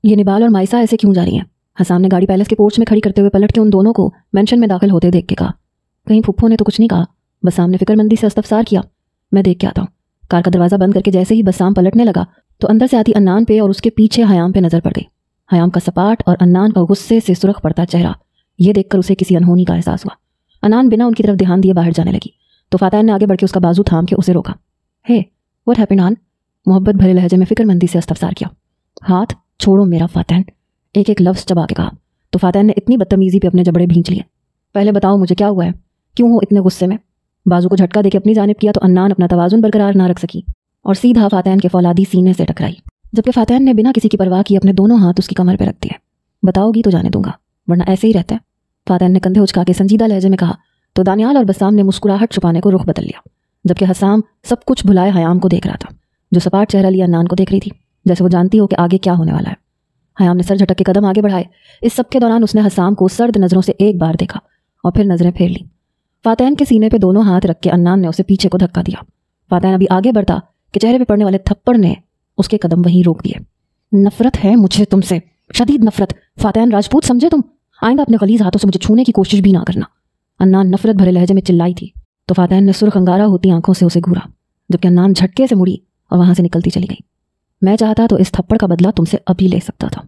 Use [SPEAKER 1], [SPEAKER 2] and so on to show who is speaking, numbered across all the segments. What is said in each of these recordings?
[SPEAKER 1] ये निबाल और माइसा ऐसे क्यों जा रही हैं? हसाम ने गाड़ी पैलेस के पोर्च में खड़ी करते हुए पलट के उन दोनों को मेंशन में दाखिल होते देख के कहा। कहीं फुप्पो ने तो कुछ नहीं कहा? बसाम ने फिक्रमंदी से इस्तफसार किया। मैं देख के आता हूँ। कार का दरवाज़ा बंद करके जैसे ही बसाम पलटने लगा तो अंदर से आती अन्नान पे और उसके पीछे हयाम पे नजर पड़ गई। हयाम का सपाट और अन्नान का गुस्से से सुर्ख पड़ता चेहरा, ये देखकर उसे किसी अनहोनी का एहसास हुआ। अन्नान बिना उनकी तरफ ध्यान दिए बाहर जाने लगी तो फातैन ने आगे बढ़ के उसका बाजू थाम के उसे रोका। हे व्हाट हैपेंड आन? मोहब्बत भरे लहजे में फिक्रमंदी से इस्तफसार किया। हाथ छोड़ो मेरा फातैन, एक एक लफ्ज़ चबा के कहा तो फातैन ने इतनी बदतमीजी पे अपने जबड़े भींच लिए। पहले बताओ मुझे क्या हुआ है, क्यों हो इतने गुस्से में? बाजू को झटका देके अपनी जानिब किया तो अन्नान अपना तवाजुन बरकरार ना रख सकी और सीधा फातैन के फौलादी सीने से टकराई, जबकि फातैन ने बिना किसी की परवाह की अपने दोनों हाथ उसकी कमर पर रख दिए। बताओगी तो जाने दूंगा, वरना ऐसे ही रहता है, फातैन ने कंधे उचका के संजीदा लहजे में कहा तो दानियाल और बसाम ने मुस्कुराहट छुपाने को रुख बदल लिया, जबकि हसाम सब कुछ भुलाए हयाम को देख रहा था, जो सपाट चेहरा लिए अन्नान को देख रही थी, जैसे वो जानती हो कि आगे क्या होने वाला है। हयाम ने सर झटक के कदम आगे बढ़ाए। इस सब के दौरान उसने हसाम को सर्द नज़रों से एक बार देखा और फिर नज़रें फेर ली। फातैन के सीने पे दोनों हाथ रख के अन्नान ने उसे पीछे को धक्का दिया। फातैन अभी आगे बढ़ता कि चेहरे पे पड़ने वाले थप्पड़ ने उसके कदम वहीं रोक दिए। नफरत है मुझे तुमसे, शदीद नफरत। फातैन राजपूत समझे तुम, आइंदा अपने गलीज हाथों से मुझे छूने की कोशिश भी ना करना। अन्नान नफरत भरे लहजे में चिल्लाई थी तो फातैन ने सुर्ख अंगारा होती आंखों से उसे घूरा, जबकि अन्नान झटके से मुड़ी और वहां से निकलती चली गई। मैं चाहता तो इस थप्पड़ का बदला तुमसे अभी ले सकता था,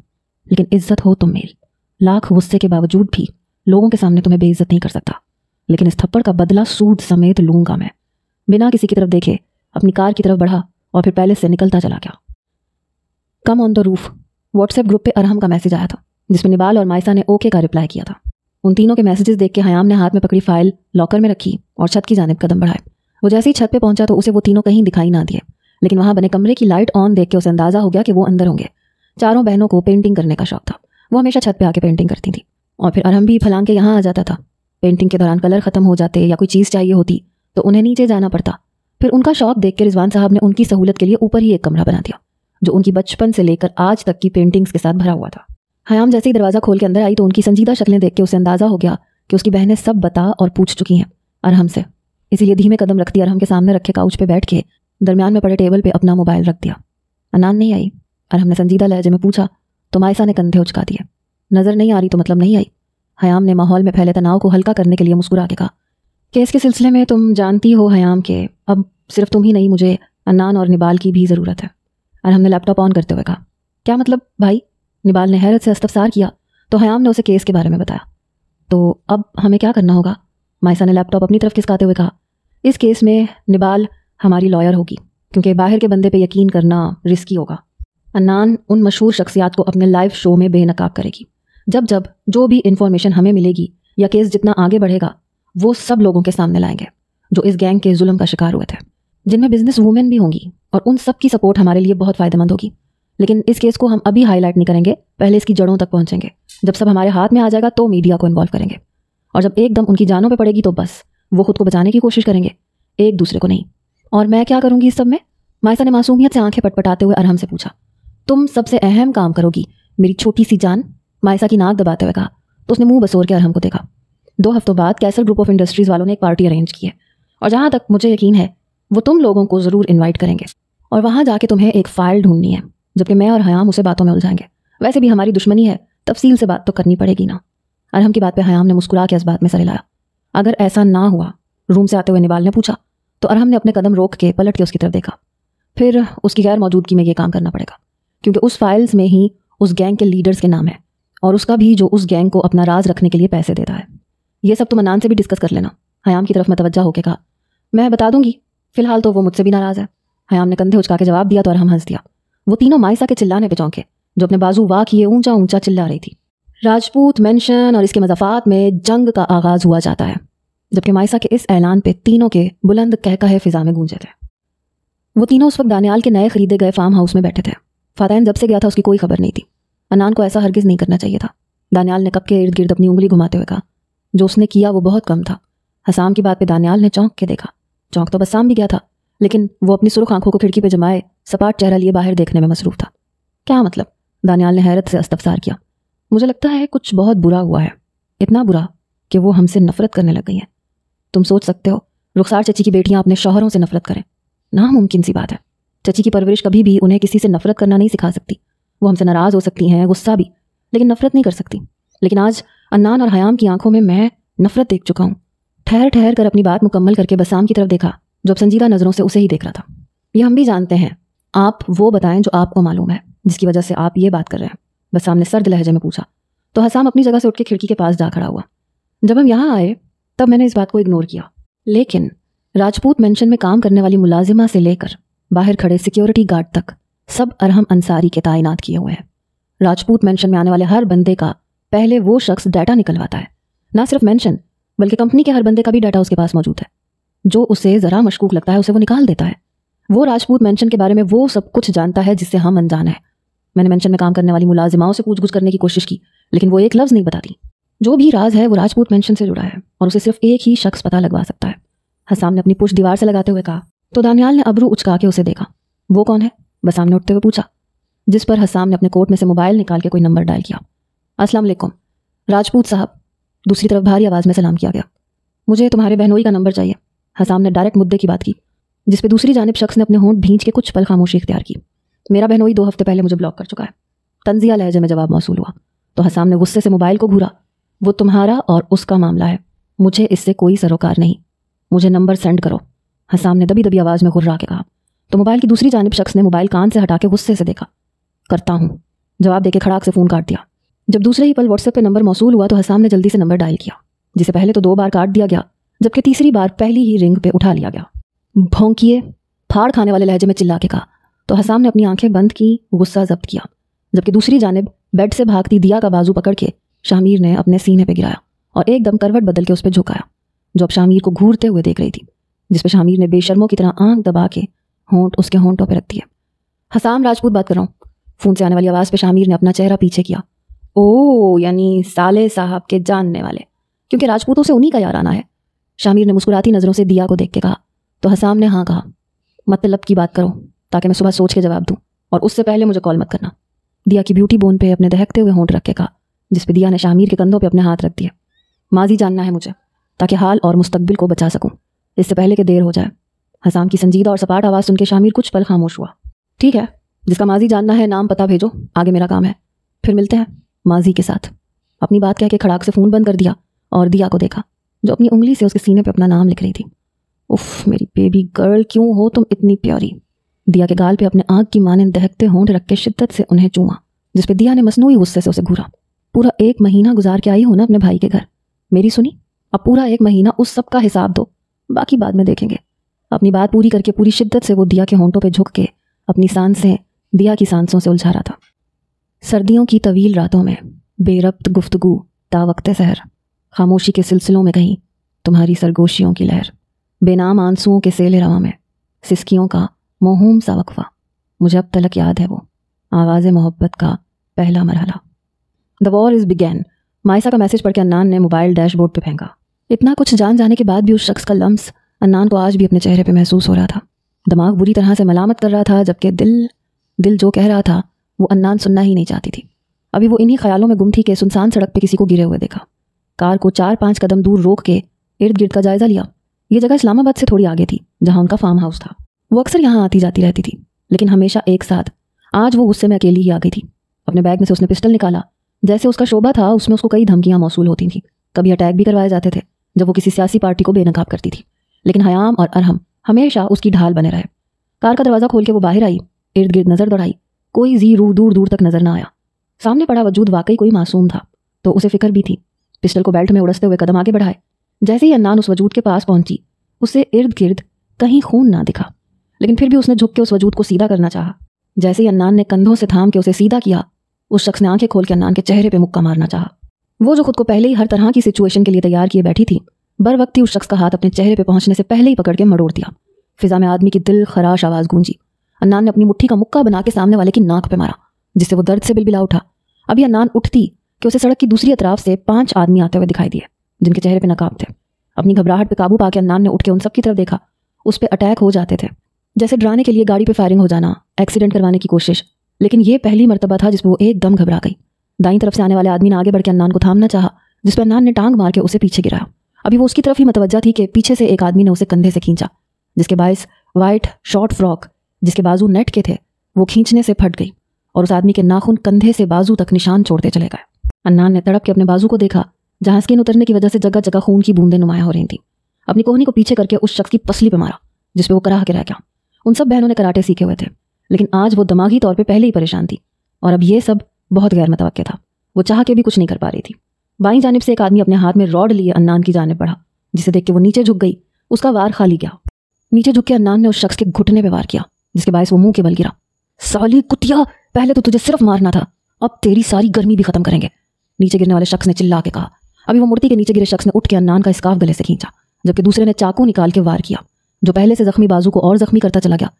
[SPEAKER 1] लेकिन इज्जत हो तुम मेरी, लाख गुस्से के बावजूद भी लोगों के सामने तुम्हें बेइज्जत नहीं कर सकता, लेकिन इस थप्पड़ का बदला सूद समेत लूंगा मैं। बिना किसी की तरफ देखे अपनी कार की तरफ बढ़ा और फिर पैलेस से निकलता चला गया। Come on the roof WhatsApp group पे अरहम का मैसेज आया था, जिसमें निबाल और माइसा ने ओके का रिप्लाई किया था। उन तीनों के मैसेजेस देख के हयाम ने हाथ में पकड़ी फाइल लॉकर में रखी और छत की जानिब कदम बढ़ाए। वो जैसे ही छत पे पहुंचा तो उसे वो तीनों कहीं दिखाई ना दिए, लेकिन वहां बने कमरे की लाइट ऑन देख के उसे अंदाजा हो गया कि वो अंदर होंगे। चारों बहनों को पेंटिंग करने का शौक था, वो हमेशा छत पे आके पेंटिंग करती थी और फिर अरहम भी फलांग के यहाँ आ जाता था। पेंटिंग के दौरान कलर खत्म हो जाते या कोई चीज़ चाहिए होती तो उन्हें नीचे जाना पड़ता। फिर उनका शौक देख के रिजवान साहब ने उनकी सहूलत के लिए ऊपर ही एक कमरा बना दिया, जो उनकी बचपन से लेकर आज तक की पेंटिंग्स के साथ भरा हुआ था। हयाम जैसे ही दरवाज़ा खोल के अंदर आई तो उनकी संजीदा शक्लें देख के उसे अंदाजा हो गया कि उसकी बहनें सब बता और पूछ चुकी हैं अरहम से। इसीलिए धीमे कदम रखती अरहम के सामने रखे काउच पे बैठ के दरमियान में पड़े टेबल पे अपना मोबाइल रख दिया। अन्नान नहीं आई? अरहम ने संजीदा लहजे में पूछा तो माइसा ने कंधे उचका दिए। नज़र नहीं आ रही तो मतलब नहीं आई। हयाम ने माहौल में फैले तनाव को हल्का करने के लिए मुस्कुरा के कहा, केस के सिलसिले में तुम जानती हो हयाम के अब सिर्फ तुम ही नहीं, मुझे अन्नान और निबाल की भी ज़रूरत है। अरहम ने लैपटॉप ऑन करते हुए कहा। क्या मतलब भाई? निबाल ने हैरत से इस्तफसार किया तो हयाम ने उसे केस के बारे में बताया। तो अब हमें क्या करना होगा? माइसा ने लैपटॉप अपनी तरफ खिसकाते हुए कहा। इस केस में निबाल हमारी लॉयर होगी, क्योंकि बाहर के बंदे पे यकीन करना रिस्की होगा। अन्नान उन मशहूर शख्सियात को अपने लाइव शो में बेनकाब करेगी। जब जब जो भी इन्फॉर्मेशन हमें मिलेगी या केस जितना आगे बढ़ेगा वो सब लोगों के सामने लाएंगे जो इस गैंग के जुल्म का शिकार हुए थे, जिनमें बिजनेस वूमेन भी होंगी, और उन सब की सपोर्ट हमारे लिए बहुत फ़ायदेमंद होगी। लेकिन इस केस को हम अभी हाईलाइट नहीं करेंगे, पहले इसकी जड़ों तक पहुंचेंगे। जब सब हमारे हाथ में आ जाएगा तो मीडिया को इन्वॉल्व करेंगे, और जब एकदम उनकी जानों पे पड़ेगी तो बस वो खुद को बचाने की कोशिश करेंगे, एक दूसरे को नहीं। और मैं क्या करूंगी इस सब में? माइसा ने मासूमियत से आंखें पटपटाते हुए अरहम से पूछा। तुम सबसे अहम काम करोगी मेरी छोटी सी जान, माइसा की नाक दबाते हुए कहा तो उसने मुंह बसोर के अरहम को देखा। 2 हफ्तों बाद कैसल ग्रुप ऑफ इंडस्ट्रीज़ वालों ने एक पार्टी अरेंज की है, और जहाँ तक मुझे यकीन है वो तुम लोगों को ज़रूर इन्वाइट करेंगे, और वहाँ जाके तुम्हें एक फ़ाइल ढूंढनी है, जबकि मैं और हयाम उसे बातों में उलझाएंगे। वैसे भी हमारी दुश्मनी है, तफसील से बात तो करनी पड़ेगी ना। अरहम की बात पे हयाम ने मुस्कुरा के इस बात में सर हिलाया। अगर ऐसा ना हुआ, रूम से आते हुए निबाल ने पूछा, तो अरहम ने अपने कदम रोक के पलट के उसकी तरफ देखा। फिर उसकी गैर मौजूदगी में ये काम करना पड़ेगा, क्योंकि उस फाइल्स में ही उस गैंग के लीडर्स के नाम है, और उसका भी जो उस गैंग को अपना राज रखने के लिए पैसे देता है। ये सब तुम अन्नान से भी डिस्कस कर लेना। हयाम की तरफ मतवज्जा होकर कहा। मैं बता दूंगी, फिलहाल तो वो मुझसे भी नाराज़ है। हयाम ने कंधे उचका के जवाब दिया तो अरहम हंस दिया। वो तीनों माइसा के चिल्लाने पे चौंके, जो अपने बाजू वाह किए ऊंचा ऊंचा चिल्ला रही थी। राजपूत मेंशन और इसके मज़ाफ़ात में जंग का आगाज़ हुआ जाता है, जबकि माइसा के इस ऐलान पे तीनों के बुलंद कहकहे फिजा में गूंजे थे। वो तीनों उस वक्त दानियाल के नए खरीदे गए फार्म हाउस में बैठे थे। फातैन जब से गया था उसकी कोई खबर नहीं थी। अन्नान को ऐसा हरगिज़ नहीं करना चाहिए था। दानियाल ने कप के इर्द गिर्द अपनी उंगली घुमाते हुए कहा। जो उसने किया वो बहुत कम था। हसाम की बात पे दानियाल ने चौंक के देखा। चौंक तो बसाम भी गया था, लेकिन वो अपनी सुर्ख आंखों को खिड़की पे जमाए सपाट चेहरा लिए बाहर देखने में मसरूफ था। क्या मतलब? दानियाल ने हैरत से इस्तफसार किया। मुझे लगता है कुछ बहुत बुरा हुआ है, इतना बुरा कि वो हमसे नफरत करने लग गई हैं। तुम सोच सकते हो रुखसार चची की बेटियां अपने शौहरों से नफरत करें? नामुमकिन सी बात है। चची की परवरिश कभी भी उन्हें किसी से नफरत करना नहीं सिखा सकती। वो हमसे नाराज़ हो सकती हैं, गुस्सा भी, लेकिन नफ़रत नहीं कर सकती। लेकिन आज अन्नान और हयाम की आंखों में मैं नफ़रत देख चुका हूँ। ठहर ठहर कर अपनी बात मुकम्मल करके बसाम की तरफ देखा जो अब संजीदा नज़रों से उसे ही देख रहा था। ये हम भी जानते हैं, आप वो बताएं जो आपको मालूम है, जिसकी वजह से आप ये बात कर रहे हैं, बसाम ने सर्द लहजे में पूछा। तो हसाम अपनी जगह से उठ के खिड़की के पास जा खड़ा हुआ। जब हम यहाँ आए तब मैंने इस बात को इग्नोर किया, लेकिन राजपूत मेंशन में काम करने वाली मुलाजिमा से लेकर बाहर खड़े सिक्योरिटी गार्ड तक सब अरहम अंसारी के तैनात किए हुए हैं। राजपूत मेंशन में आने वाले हर बंदे का पहले वो शख्स डाटा निकलवाता है। ना सिर्फ मेंशन बल्कि कंपनी के हर बंदे का भी डाटा उसके पास मौजूद है। जो उसे ज़रा मशकूक लगता है उसे वो निकाल देता है। वो राजपूत मेंशन के बारे में वो सब कुछ जानता है जिससे हम अनजान हैं। मैंने मेंशन में काम करने वाली मुलाजिमाओं से पूछगुछ करने की कोशिश की, लेकिन वो एक लफ्ज़ नहीं बताती। जो भी राज है वो राजपूत मेंशन से जुड़ा है और उसे सिर्फ एक ही शख्स पता लगवा सकता है। हसाम ने अपनी पुश दीवार से लगाते हुए कहा। तो दानियाल ने अबरू उचका के उसे देखा। वो कौन है? बसाम ने उठते हुए पूछा, जिस पर हसाम ने अपने कोट में से मोबाइल निकाल के कोई नंबर डायल किया। अस्सलाम वालेकुम राजपूत साहब। दूसरी तरफ भारी आवाज़ में सलाम किया गया। मुझे तुम्हारे बहनोई का नंबर चाहिए। हसाम ने डायरेक्ट मुद्दे की बात की, जिस पे दूसरी जानिब शख्स ने अपने होंठ भींच के कुछ पल खामोशी इख्तियार की। मेरा बहनोई 2 हफ्ते पहले मुझे ब्लॉक कर चुका है। तंजिया लहजे में जवाब मौसूल हुआ। तो हसाम ने गुस्से से मोबाइल को घूरा। वो तुम्हारा और उसका मामला है, मुझे इससे कोई सरोकार नहीं। मुझे नंबर सेंड करो। हसाम ने दबी दबी आवाज़ में घुर्रा के कहा। तो मोबाइल की दूसरी जानिब शख्स ने मोबाइल कान से हटा के गुस्से से देखा। करता हूँ, जवाब देके खड़ाक से फ़ोन काट दिया। जब दूसरे ही पल व्हाट्सएप पे नंबर मौसूल हुआ तो हसाम ने जल्दी से नंबर डायल किया, जिसे पहले तो 2 बार काट दिया गया, जबकि तीसरी बार पहली ही रिंग पे उठा लिया गया। भौंकिए, फाड़ खाने वाले लहजे में चिल्ला के कहा। तो हसाम ने अपनी आंखें बंद की, गुस्सा जब्त किया, जबकि दूसरी जानिब बेड से भागती दिया का बाजू पकड़ के शामीर ने अपने सीने पे गिराया और एकदम करवट बदल के उस पर झुकाया, जो अब शामीर को घूरते हुए देख रही थी, जिस पे शामीर ने बेशर्मों की तरह आंख दबा के होंठ उसके होंठों पे रख दिया। हसाम राजपूत बात कर रहा हूँ। फ़ोन से आने वाली आवाज़ पे शामीर ने अपना चेहरा पीछे किया। ओ, यानी साले साहब के जानने वाले, क्योंकि राजपूतों से उन्हीं का याराना है। शामीर ने मुस्कुराती नज़रों से दिया को देख के कहा। तो हसाम ने हाँ कहा। मतलब की बात करो ताकि मैं सुबह सोच के जवाब दूँ, और उससे पहले मुझे कॉल मत करना। दिया की ब्यूटी बोन पे अपने दहकते हुए होंठ रख के कहा, जिस पे दिया ने शामीर के कंधों पे अपने हाथ रख दिए। माजी जानना है मुझे, ताकि हाल और मुस्तकबिल को बचा सकूं, इससे पहले कि देर हो जाए। हसाम की संजीदा और सपाट आवाज़ सुन के शामीर कुछ पल खामोश हुआ। ठीक है, जिसका माजी जानना है नाम पता भेजो, आगे मेरा काम है, फिर मिलते हैं माजी के साथ। अपनी बात कह के खड़ाक से फ़ोन बंद कर दिया और दिया को देखा, जो अपनी उंगली से उसके सीने पर अपना नाम लिख रही थी। उफ, मेरी बेबी गर्ल, क्यों हो तुम इतनी प्यारी। दिया के गाल पे अपने आँख की माने दहकते होंठ रख के शिद्दत से उन्हें चूमा, जिस पे दिया ने मसनूई गुस्से से उसे घूरा। पूरा 1 महीना गुजार के आई हो ना अपने भाई के घर, मेरी सुनी? अब पूरा 1 महीना उस सब का हिसाब दो, बाकी बाद में देखेंगे। अपनी बात पूरी करके पूरी शिद्दत से वो दिया के होंठों पे झुक के अपनी सांसें दिया की सांसों से उलझा रहा था। सर्दियों की तवील रातों में बेरब्त गुफ्तगू तावक्ते सहर, खामोशी के सिलसिलों में कहीं तुम्हारी सरगोशियों की लहर, बेनाम आंसुओं के सेले रवा में सिसकियों का मोहूम सा वक्फा, मुझे अब तलक याद है वो आवाज़ मोहब्बत का पहला मरहला। The war is began. Maysa का मैसेज पढ़ के अन्नान ने मोबाइल डैशबोर्ड पे फेंका। इतना कुछ जान जाने के बाद भी उस शख्स का लम्स अन्नान को आज भी अपने चेहरे पे महसूस हो रहा था। दिमाग बुरी तरह से मलामत कर रहा था, जबकि दिल जो कह रहा था वो अन्नान सुनना ही नहीं चाहती थी। अभी वो इन्हीं ख्यालों में गुम थी कि सुनसान सड़क पे किसी को गिरे हुए देखा। कार को 4-5 कदम दूर रोक के इर्द गिर्द का जायज़ा लिया। ये जगह इस्लामाबाद से थोड़ी आगे थी, जहाँ उनका फार्म हाउस था। वो अक्सर यहाँ आती जाती रहती थी, लेकिन हमेशा एक साथ। आज वो गुस्से में अकेली ही आ गई थी। अपने बैग में से उसने पिस्टल निकाला। जैसे उसका शोबा था, उसमें उसको कई धमकियाँ मौसूल होती थीं। कभी अटैक भी करवाए जाते थे जब वो किसी सियासी पार्टी को बेनकाब करती थी, लेकिन हयाम और अरहम हमेशा उसकी ढाल बने रहे। कार का दरवाज़ा खोल के वो बाहर आई, इर्द गिर्द नज़र दौड़ाई। कोई जी रूह दूर दूर तक नजर ना आया। सामने पड़ा वजूद वाकई कोई मासूम था, तो उसे फिक्र भी थी। पिस्टल को बेल्ट में उड़सते हुए कदम आगे बढ़ाए। जैसे ही अन्नान उस वजूद के पास पहुंची, उसे इर्द गिर्द कहीं खून ना दिखा, लेकिन फिर भी उसने झुक के उस वजूद को सीधा करना चाहा। जैसे ही अन्नान ने कंधों से थाम के उसे सीधा किया, उस शख्स ने आंखें खोल के अन्नान के चेहरे पे मुक्का मारना चाहा। वो जो खुद को पहले ही हर तरह की सिचुएशन के लिए तैयार किए बैठी थी, बर वक्त ही उस शख्स का हाथ अपने चेहरे पे पहुंचने से पहले ही पकड़ के मरोड़ दिया। फिजा में आदमी की दिल खराश आवाज़ गूंजी। अन्नान ने अपनी मुट्ठी का मुक्का बना के सामने वाले की नाक पे मारा, जिससे वो दर्द से बिलबिला उठा। अभी अन्नान उठती कि उसे सड़क की दूसरी अतराफ से 5 आदमी आते हुए दिखाई दिए, जिनके चेहरे पे नकाब थे। अपनी घबराहट पे काबू पाके अन्नान ने उठ के उन सब की तरफ देखा। उस पर अटैक हो जाते थे, जैसे डराने के लिए गाड़ी पे फायरिंग हो जाना, एक्सीडेंट करवाने की कोशिश। लेकिन ये पहली मर्तबा था जिसमें वो एकदम घबरा गई। दाईं तरफ से आने वाले आदमी ने आगे बढ़ के अन्नान को थामना चाहा, जिस पर अन्नान ने टांग मार के उसे पीछे गिराया। अभी वो उसकी तरफ ही मतवज्जा थी कि पीछे से एक आदमी ने उसे कंधे से खींचा, जिसके बायस वाइट शॉर्ट फ्रॉक जिसके बाजू नेट के थे वो खींचने से फट गई और उस आदमी के नाखून कंधे से बाजू तक निशान छोड़ते चले गए। अन्नान ने तड़प के अपने बाजू को देखा जहाँ स्किन उतरने की वजह से जगह जगह खून की बूंदें नुमाया हो रही थी। अपनी कोहनी को पीछे करके उस शख्स की पसली पे मारा जिसपे वो कराह के रह गया। उन सब बहनों ने कराटे सीखे हुए थे, लेकिन आज वो दिमागी तौर पे पहले ही परेशान थी और अब ये सब बहुत गैर मुतवक्के था। वो चाह के भी कुछ नहीं कर पा रही थी। बाईं जानिब से एक आदमी अपने हाथ में रॉड लिए अन्नान की जानिब बढ़ा, जिसे देख के वो नीचे झुक गई। उसका वार खाली गया। नीचे झुक के अन्नान ने उस शख्स के घुटने पे वार किया, जिसके बायस वो मुंह के बल गिरा। साली कुतिया, पहले तो तुझे सिर्फ मारना था, अब तेरी सारी गर्मी भी खत्म करेंगे, नीचे गिरने वाले शख्स ने चिल्ला के कहा। अभी वो मूर्ति के नीचे गिरे शख्स ने उठ के अन्नान का स्कार्फ गले से खींचा, जबकि दूसरे ने चाकू निकाल के वार किया, जो पहले से जख्मी बाजू को और जख्मी करता चला गया।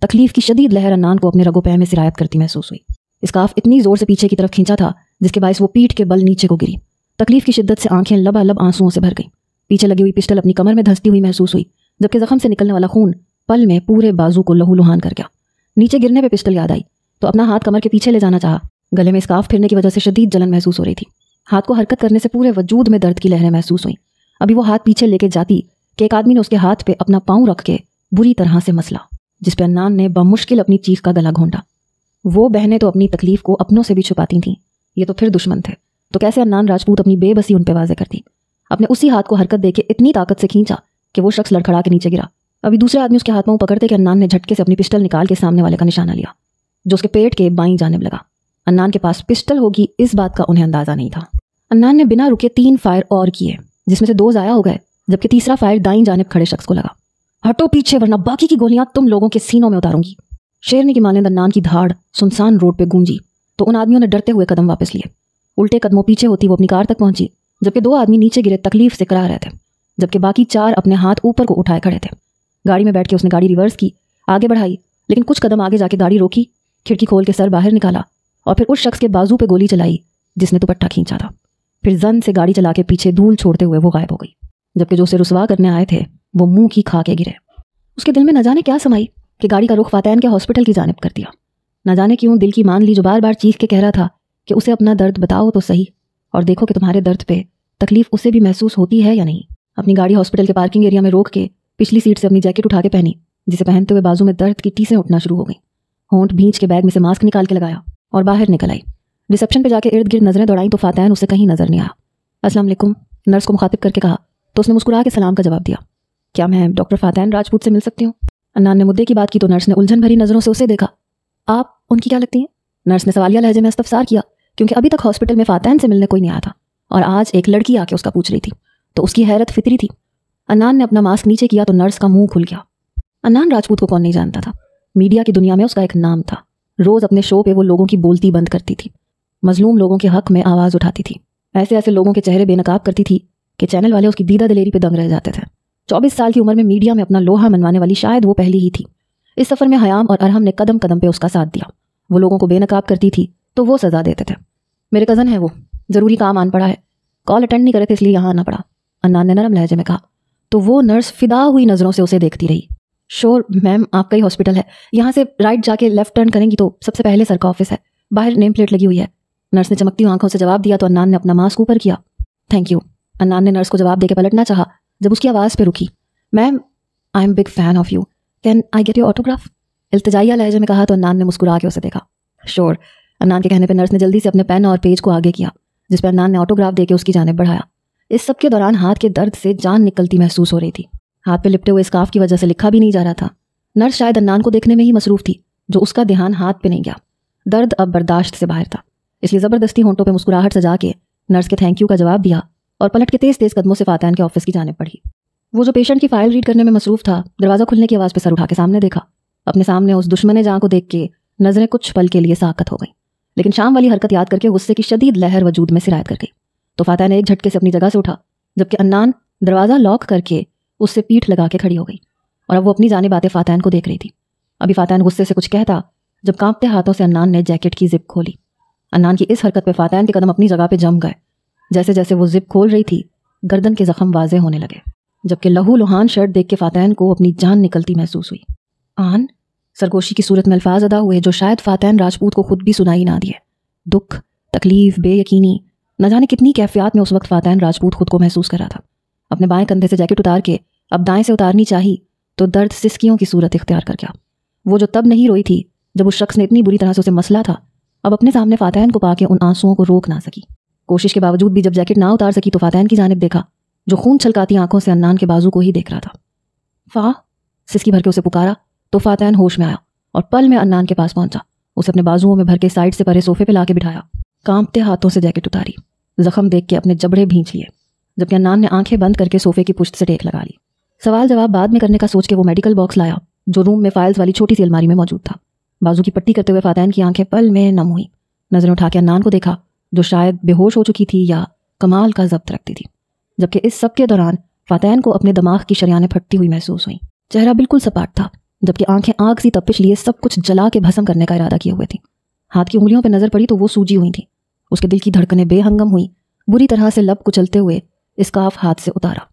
[SPEAKER 1] तकलीफ की शदीद लहर अन्नान को अपने रगो पैर में सिरायत करती महसूस हुई। स्कार्फ इतनी जोर से पीछे की तरफ खींचा था जिसके बायस वो पीठ के बल नीचे को गिरी। तकलीफ की शिद्दत से आंखें लबालब आंसुओं से भर गई। पीछे लगी हुई पिस्टल अपनी कमर में धंसती हुई महसूस हुई, जबकि जख्म से निकलने वाला खून पल में पूरे बाजू को लहूलुहान कर गया। नीचे गिरने पे पिस्टल याद आई तो अपना हाथ कमर के पीछे ले जाना चाहा। गले में स्कार्फ फिरने की वजह से शदीद जलन महसूस हो रही थी। हाथ को हरकत करने से पूरे वजूद में दर्द की लहरें महसूस हुई। अभी वो हाथ पीछे लेके जाती कि एक आदमी ने उसके हाथ पे अपना पाँव रख के बुरी तरह से मसला, जिसपे अन्नान ने बमुश्किल अपनी चीख का गला घोंटा। वो बहनें तो अपनी तकलीफ को अपनों से भी छुपाती थीं, ये तो फिर दुश्मन थे, तो कैसे अन्नान राजपूत अपनी बेबसी उन पे वाजे करती। अपने उसी हाथ को हरकत देके इतनी ताकत से खींचा कि वो शख्स लड़खड़ा के नीचे गिरा। अभी दूसरे आदमी उसके हाथ पाँव पकड़ते कि अन्नान ने झटके से अपनी पिस्टल निकाल के सामने वाले का निशाना लिया, जो उसके पेट के बाईं जानिब लगा। अन्नान के पास पिस्टल होगी इस बात का उन्हें अंदाजा नहीं था। अन्नान ने बिना रुके 3 फायर और किए, जिसमें से 2 ज़ाया हो गए, जबकि तीसरा फायर दाईं जानिब खड़े शख्स को लगा। हटो पीछे, वरना बाकी की गोलियां तुम लोगों के सीनों में उतारूंगी। शेरनी की मानंद अन्नान की धाड़ सुनसान रोड पे गूंजी तो उन आदमियों ने डरते हुए कदम वापस लिए। उल्टे कदमों पीछे होती वो अपनी कार तक पहुंची, जबकि 2 आदमी नीचे गिरे तकलीफ से कराह रहे थे, जबकि बाकी 4 अपने हाथ ऊपर को उठाए खड़े थे। गाड़ी में बैठ के उसने गाड़ी रिवर्स की, आगे बढ़ाई, लेकिन कुछ कदम आगे जाके गाड़ी रोकी, खिड़की खोल के सर बाहर निकाला और फिर उस शख्स के बाजू पे गोली चलाई जिसने दुपट्टा खींचा था। फिर जन से गाड़ी चला के पीछे धूल छोड़ते हुए वो गायब हो गई, जबकि जो उसे रुसवा करने आए थे वो मुंह की खा के गिरे। उसके दिल में न जाने क्या समाई कि गाड़ी का रुख फातैन के हॉस्पिटल की जानिब कर दिया। न जाने क्यों दिल की मान ली जो बार बार चीख के कह रहा था कि उसे अपना दर्द बताओ तो सही, और देखो कि तुम्हारे दर्द पे तकलीफ उसे भी महसूस होती है या नहीं। अपनी गाड़ी हॉस्पिटल के पार्किंग एरिया में रोक के पिछली सीट से अपनी जैकेट उठा के पहनी, जिसे पहनते हुए बाजू में दर्द की टीसें उठना शुरू हो गई। होंठ भींच के बैग में से मास्क निकाल के लगाया और बाहर निकल आई। रिसेप्शन पे जाके इर्द गिर्द नजरें दौड़ाई तो फातैन उसे कहीं नजर नहीं आया। अस्सलाम वालेकुम, नर्स को मुखातिब करके कहा तो उसने मुस्कुरा के सलाम का जवाब दिया। क्या मैं डॉक्टर फातैन राजपूत से मिल सकती हूँ? अन्नान ने मुद्दे की बात की तो नर्स ने उलझन भरी नजरों से उसे देखा। आप उनकी क्या लगती हैं? नर्स ने सवालिया लहजे में इस्तफसार किया, क्योंकि अभी तक हॉस्पिटल में फातैन से मिलने कोई नहीं आया था और आज एक लड़की आके उसका पूछ रही थी, तो उसकी हैरत फितरी थी। अन्नान ने अपना मास्क नीचे किया तो नर्स का मुंह खुल गया। अन्नान राजपूत को कौन नहीं जानता था। मीडिया की दुनिया में उसका एक नाम था। रोज अपने शो पे वो लोगों की बोलती बंद करती थी, मजलूम लोगों के हक में आवाज़ उठाती थी, ऐसे ऐसे लोगों के चेहरे बेनकाब करती थी कि चैनल वाले उसकी दीदा दिलेरी पे दंग रह जाते थे। 24 साल की उम्र में मीडिया में अपना लोहा मनवाने वाली शायद वो पहली ही थी। इस सफ़र में हयाम और अरहम ने कदम कदम पे उसका साथ दिया। वो लोगों को बेनकाब करती थी तो वो सज़ा देते थे। मेरे कज़न है वो, ज़रूरी काम आन पड़ा है, कॉल अटेंड नहीं करे थे इसलिए यहाँ आना पड़ा, अन्नान ने नरम लहजे में कहा। तो वो नर्स फिदा हुई नज़रों से उसे देखती रही। श्योर मैम, आपका ही हॉस्पिटल है, यहाँ से राइट जाके लेफ्ट टर्न करेंगी तो सबसे पहले सर का ऑफिस है, बाहर नेम प्लेट लगी हुई है। नर्स ने चमकती हुई आंखों से जवाब दिया तो अन्नान ने अपना मास्क ऊपर किया। Thank you. अन्नान ने नर्स को जवाब देके पलटना चाहा जब उसकी आवाज़ पे रुकी। Ma'am, I am big fan of you, can I get your autograph? इल्तिजाइया लहजे में कहा तो अन्नान ने मुस्कुरा के उसे देखा। श्योर। अन्नान के कहने पर नर्स ने जल्दी से अपने पेन और पेज को आगे किया, जिस पर अन्नान ने ऑटोग्राफ देके उसकी जानिब बढ़ाया। इस सब के दौरान हाथ के दर्द से जान निकलती महसूस हो रही थी। हाथ पे लिपटे हुए स्कार्फ की वजह से लिखा भी नहीं जा रहा था। नर्स शायद अन्नान को देखने में ही मसरूफ थी, जो उसका ध्यान हाथ पे नहीं गया। दर्द अब बर्दाश्त से बाहर था, इसलिए ज़बरदस्ती होंठों पे मुस्कुराहट सजा के नर्स के थैंक यू का जवाब दिया और पलट के तेज़ तेज़ कदमों से फातैन के ऑफिस की जानिब बढ़ी। वो जो पेशेंट की फाइल रीड करने में मसरूफ था, दरवाज़ा खुलने की आवाज़ पे सर उठा के सामने देखा। अपने सामने उस दुश्मन जहाँ को देख के नज़रें कुछ पल के लिए साकत हो गई, लेकिन शाम वाली हरकत याद करके गुस्से की शदीद लहर वजूद में सिरायत कर गई। तो फातैन एक झटके से अपनी जगह से उठा, जबकि अन्नान दरवाज़ा लॉक करके उससे पीठ लगा के खड़ी हो गई और अब वो अपनी जानिब आते फातैन को देख रही थी। अभी फातैन गुस्से से कुछ कहता जब कांपते हाथों से अन्नान ने जैकेट की जिप खोली। अन्नान की इस हरकत पे फातैन के कदम अपनी जगह पे जम गए। जैसे जैसे वो जिप खोल रही थी, गर्दन के जख्म वाजे होने लगे, जबकि लहू लुहान शर्ट देख के फातैन को अपनी जान निकलती महसूस हुई। आन सरगोशी की सूरत में अल्फाज अदा हुए जो शायद फातैन राजपूत को खुद भी सुनाई ना दिए। दुख, तकलीफ, बेयकीनी, न जाने कितनी कैफियत में उस वक्त फातैन राजपूत खुद को महसूस कर रहा था। अपने बाएं कंधे से जैकेट उतार के अब दाएं से उतारनी चाहिए तो दर्द सिसकियों की सूरत इख्तियार कर गया। वो जो तब नहीं रोई थी जब उस शख्स ने इतनी बुरी तरह से उसे मसला था, اب اپنے سامنے فاتحین کو پا کے ان آنسوؤں کو روک نہ سکی۔ کوشش کے باوجود بھی جب جیکٹ نہ اتار سکی تو فاتحین کی جانب دیکھا جو خون چھلکاتی آنکھوں سے عدنان کے بازو کو ہی دیکھ رہا تھا۔ فا سسکی بھر کے اسے پکارا تو فاتحین ہوش میں آیا اور پل میں عدنان کے پاس پہنچا، اسے اپنے بازوؤں میں بھر کے سائڈ سے پرے صوفے پہ لا کے بٹھایا، کانپتے ہاتھوں سے جیکٹ اتاری، زخم دیکھ کے اپنے جبڑے بھینچ لیے، جبکہ عدنان نے آنکھیں بند کر کے صوفے کی پشت سے ٹیک لگا لی۔ سوال جواب بعد میں کرنے کا سوچ کے وہ میڈیکل باکس لایا جو روم میں فائلز والی چھوٹی سی الماری میں موجود تھا۔ بازو کی پٹی کرتے ہوئے فاتحین کی آنکھیں پل میں نم ہوئی، نظریں اٹھا کے عدنان کو دیکھا جو شاید بے ہوش ہو چکی تھی یا کمال کا ضبط رکھتی تھی، جبکہ اس سب کے دوران فاتحین کو اپنے دماغ کی شریانیں پھٹتی ہوئی محسوس ہوئیں۔ چہرہ بالکل سپاٹ تھا، جبکہ آنکھیں آگ سی تپش لیے سب کچھ جلا کے بھسم کرنے کا ارادہ کیے ہوئے تھیں۔ ہاتھ کی انگلیوں پہ نظر پڑی تو وہ سوجی ہوئی تھیں، اس کے دل کی دھڑکنیں بے ہنگم ہوئیں، بری طرح سے لب کچلتے ہوئے اسکارف ہاتھ سے اتارا۔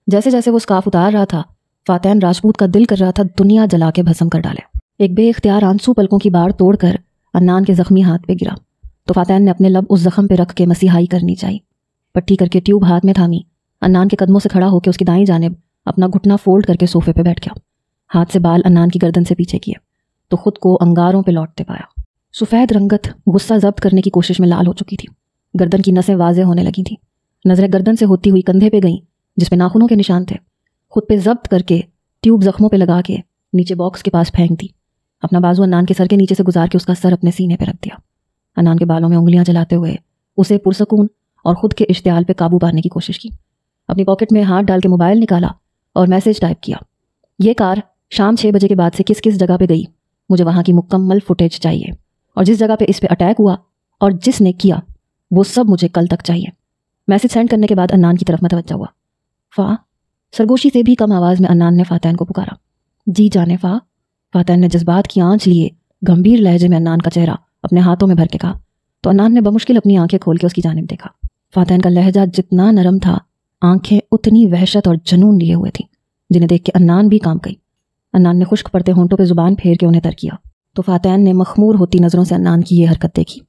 [SPEAKER 1] جیسے جیسے وہ اسکارف اتار رہا تھا فاتحین راجپوت کا دل کر رہا تھا دنیا جلا کے بھسم کر ڈالے۔ ایک بے اختیار آنسو پلکوں کی باڑ توڑ کر عدنان کے زخمی ہاتھ پہ گرا تو فاتحین نے اپنے لب اس زخم پہ رکھ کے مسیحائی کرنی چاہی، پٹی کر کے ٹیوب ہاتھ میں تھامی، عدنان کے قدموں سے کھڑا ہو کے اس کی دائیں جانب اپنا گھٹنا فولڈ کر کے صوفے پہ بیٹھ گیا، ہاتھ سے بال عدنان کی گردن سے پیچھے کیے تو خود کو انگاروں پہ لوٹتے پایا۔ سفید رنگت غصہ ضبط کرنے کی کوشش میں لال ہو چکی تھی، گردن کی نسیں واضح ہونے لگی تھیں، نظریں گردن سے ہوتی ہوئی کندھے پہ گئیں جس پہ ناخنوں کے نشان تھے، خود پہ ضبط کر کے ٹیوب زخموں پہ لگا کے نیچے باکس کے پاس پھینک دی، اپنا بازو عدنان کے سر کے نیچے سے گزار کے اس کا سر اپنے سینے پہ رکھ دیا، عدنان کے بالوں میں انگلیاں چلاتے ہوئے اسے پرسکون اور خود کے اشتعال پہ قابو پانے کی کوشش کی۔ اپنی پاکٹ میں ہاتھ ڈال کے موبائل نکالا اور میسج ٹائپ کیا، یہ کار شام 6 بجے کے بعد سے کس کس جگہ پہ گئی، مجھے وہاں کی مکمل فوٹیج چاہیے، اور جس جگہ پہ اس پہ اٹیک ہوا اور جس نے کیا وہ سب مجھے کل تک چاہیے۔ میسج سینڈ کرنے کے بعد عدنان کی طرف متوجہ ہوا۔ فا سرگوشی سے بھی کم آواز میں عدنان نے فاتحین کو پکارا۔ جی جانے فا، فاتحین نے جذبات کی آنچ لیے گمبھیر لہجے میں عدنان کا چہرہ اپنے ہاتھوں میں بھر کے کہا تو عدنان نے بمشکل اپنی آنکھیں کھول کے اس کی جانب دیکھا۔ فاتحین کا لہجہ جتنا نرم تھا آنکھیں اتنی وحشت اور جنون لیے ہوئے تھیں، جنہیں دیکھ کے عدنان بھی کام گئی۔ عدنان نے خشک پڑتے ہونٹوں پہ زبان پھیر کے انہیں تر کیا تو فاتحین نے مخمور ہوتی نظروں سے عدنان کی یہ حرکت دیکھی۔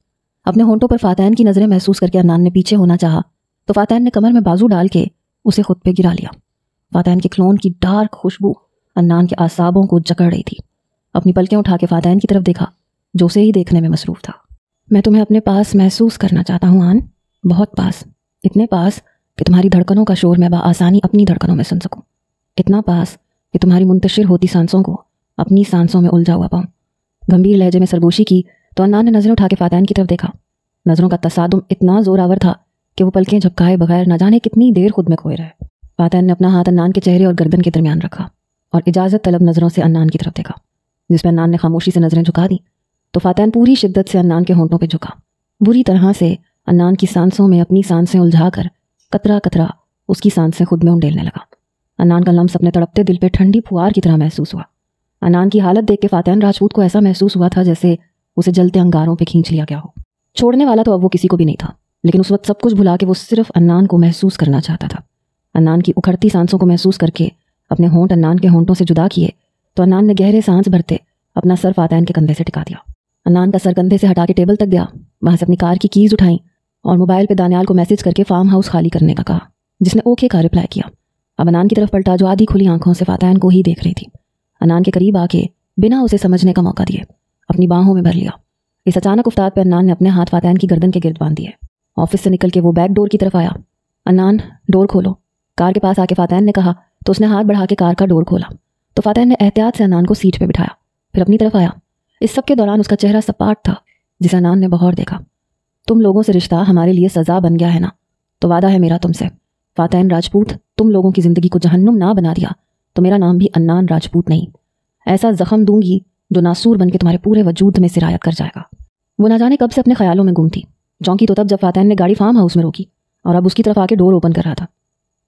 [SPEAKER 1] اپنے ہونٹوں پر فاتحین کی نظریں محسوس کر کے عدنان نے پیچھے ہونا چاہا تو فاتحین نے کمر میں بازو ڈال کے اسے خود پہ گرا لیا۔ فاتحین کے کلون کی ڈارک خوشبو عدنان کے اعصابوں کو جکڑ رہی تھی۔ اپنی پلکیں اٹھا کے فاتحین کی طرف دیکھا جو اسے ہی دیکھنے میں مصروف تھا۔ میں تمہیں اپنے پاس محسوس کرنا چاہتا ہوں آن، بہت پاس، اتنے پاس کہ تمہاری دھڑکنوں کا شور میں بآسانی اپنی دھڑکنوں میں سن سکوں، اتنا پاس کہ تمہاری منتشر ہوتی سانسوں کو اپنی سانسوں میں الجھا ہوا پاؤں۔ گمبھیر لہجے میں سرگوشی کی تو عدنان نے نظریں اٹھا کے فاتحین کی طرف دیکھا۔ نظروں کا تصادم اتنا زور آور تھا کہ وہ پلکیں جھپکائے بغیر نہ جانے کتنی دیر خود میں کھوئے رہے۔ فاتحین نے اپنا ہاتھ عدنان کے چہرے اور گردن کے درمیان رکھا اور اجازت طلب نظروں سے عدنان کی طرف دیکھا، جس پہ عدنان نے خاموشی سے نظریں جھکا دی تو فاتحین پوری شدت سے عدنان کے ہونٹوں پہ جھکا، بری طرح سے عدنان کی سانسوں میں اپنی سانسیں الجھا کر قطرہ قطرہ اس کی سانسیں خود میں انڈیلنے لگا۔ عدنان کا لمس اپنے تڑپتے دل پہ ٹھنڈی پھوار کی طرح محسوس ہوا۔ عدنان کی حالت دیکھ کے فاتحین راجپوت کو ایسا محسوس ہوا تھا جیسے اسے جلتے انگاروں پہ کھینچ لیا گیا ہو۔ چھوڑنے والا تو اب وہ کسی کو بھی نہیں تھا، لیکن اس وقت سب کچھ بھلا کے وہ صرف عدنان کو محسوس کرنا چاہتا تھا۔ عدنان کی اکھڑتی سانسوں کو محسوس کر کے اپنے ہونٹ عدنان کے ہونٹوں سے جدا کیے تو عدنان نے گہرے سانس بھرتے اپنا سر فاتحین کے کندھے سے ٹکا دیا۔ عدنان کا سر کندھے سے ہٹا کے ٹیبل تک گیا، وہاں سے اپنی کار کی کیز اٹھائیں اور موبائل پہ دانیال کو میسج کر کے فارم ہاؤس خالی کرنے کا کہا، جس نے اوکے کا رپلائی کیا۔ اب عدنان کی طرف پلٹا جو آدھی کھلی آنکھوں سے فاتحین کو ہی دیکھ رہی تھی۔ عدنان کے قریب آ کے بنا اسے سمجھنے کا موقع دیے اپنی باہوں میں بھر لیا۔ اس اچانک افتاد پہ عدنان نے اپنے ہاتھ فاتحین کی گردن کے گرد باندھ دیے۔ آفس سے نکل کے وہ بیک ڈور کی طرف آیا۔ عدنان ڈور کھولو، کار کے پاس آ کے فاتحین نے کہا تو اس نے ہاتھ بڑھا کے کار کا ڈور کھولا تو فاتحین نے احتیاط سے عدنان کو سیٹ پہ بٹھایا، پھر اپنی طرف آیا۔ اس سب کے دوران اس کا چہرہ سپاٹ تھا جسے عدنان نے بغور دیکھا۔ تم لوگوں سے رشتہ ہمارے لیے سزا بن گیا ہے نا، تو وعدہ ہے میرا تم سے، فاتحین راجپوت تم لوگوں کی زندگی کو جہنم نہ بنا دیا تو میرا نام بھی عدنان راجپوت نہیں، ایسا زخم دوں گی جو ناسور بن کے تمہارے پورے وجود میں سرایت کر جائے گا۔ وہ نہ جانے کب سے اپنے خیالوں میں گم تھی، چونکی تو تب جب فاتحین نے گاڑی فارم ہاؤس میں روکی اور اب اس کی طرف آ کے ڈور اوپن کر رہا تھا۔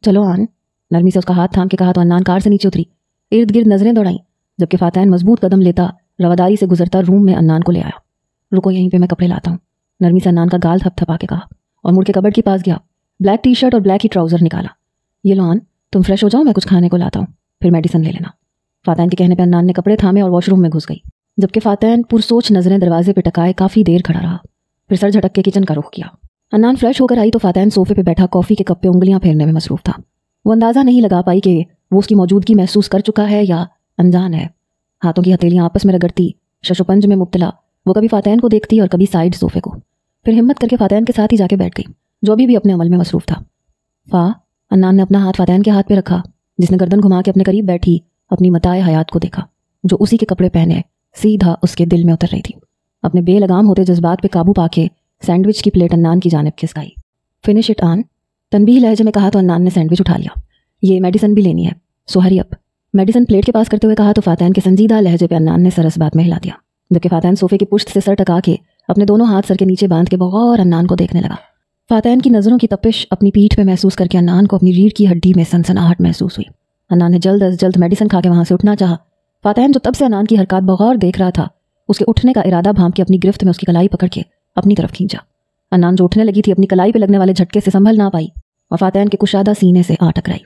[SPEAKER 1] چلو آن، نرمی سے اس کا ہاتھ تھام کے کہا تو عدنان کار سے نیچے اتری، ارد گرد نظریں دوڑائیں، جبکہ فاتحین مضبوط قدم لیتا رواداری سے گزرتا روم میں عدنان کو لے آیا۔ رکو یہیں پہ میں کپڑے لاتا ہوں، نرمی سے عدنان کا گال تھپ تھپا کے کہا اور مڑ کے کبرڈ کے پاس گیا، بلیک ٹی شرٹ اور بلیک ہی ٹراؤزر نکالا۔ یہ لو آن، تم فریش ہو جاؤ، میں کچھ کھانے کو لاتا ہوں، پھر میڈیسن لے لینا۔ فاتحین کے کہنے پہ عدنان نے کپڑے تھامے اور واش روم میں گھس گئی، جبکہ فاتحین پرسوچ نظریں دروازے پہ ٹکائے کافی دیر کھڑا رہا، پھر سر جھٹک کے کچن کا رخ کیا۔ عدنان فریش ہو کر آئی تو فاتحین صوفے پہ بیٹھا کافی کے کپ پہ انگلیاں پھیرنے میں مصروف تھا۔ وہ اندازہ نہیں لگا پائی کہ وہ اس کی موجودگی محسوس کر چکا ہے یا انجان ہے۔ ہاتھوں کی ہتھیلیاں آپس میں رگڑتی شش و پنج میں مبتلا वो कभी फ़ातैन को देखती और कभी साइड सोफ़े को। फिर हिम्मत करके फ़ातैन के साथ ही जाके बैठ गई, जो अभी भी अपने अमल में मसरूफ़ था। अन्नान ने अपना हाथ फ़ातैन के हाथ पे रखा, जिसने गर्दन घुमा के अपने करीब बैठी अपनी मताए हयात को देखा, जो उसी के कपड़े पहने सीधा उसके दिल में उतर रही थी। अपने बेलगाम होते जज्बात पे काबू पाके सैंडविच की प्लेट अन्नान की जानिब खिसकाई। फिनिश इट आन, तनबीह लहजे में कहा तो अन्नान ने सैंडविच उठा लिया। ये मेडिसिन भी लेनी है, सो हरी अप। मेडिसिन प्लेट के पास करते हुए कहा तो फ़ातैन के संजीदा लहजे पे अन्नान ने सर इस बात में हिला दिया, जबकि फ़ातैन सोफ़े की पुश्त से सर टका के अपने दोनों हाथ सर के नीचे बांध के बगौर अन्नान को देखने लगा। फ़ातैन की नज़रों की तपिश अपनी पीठ पे महसूस करके अन्नान को अपनी रीढ़ की हड्डी में सनसनाहट महसूस हुई। अन्नान ने जल्द अज जल्द मेडिसिन खा के वहाँ से उठना चाहा। फ़ातैन जो तब से अन्नान की हरकत बगौर देख रहा था, उसके उठने का इरादा भांप के अपनी गिरफ्त में उसकी कलाई पकड़ के अपनी तरफ खींचा। अन्नान जो उठने लगी थी अपनी कलाई पे लगने वाले झटके से संभल ना पाई और फ़ातैन के कुशादा सीने से आ टकराई।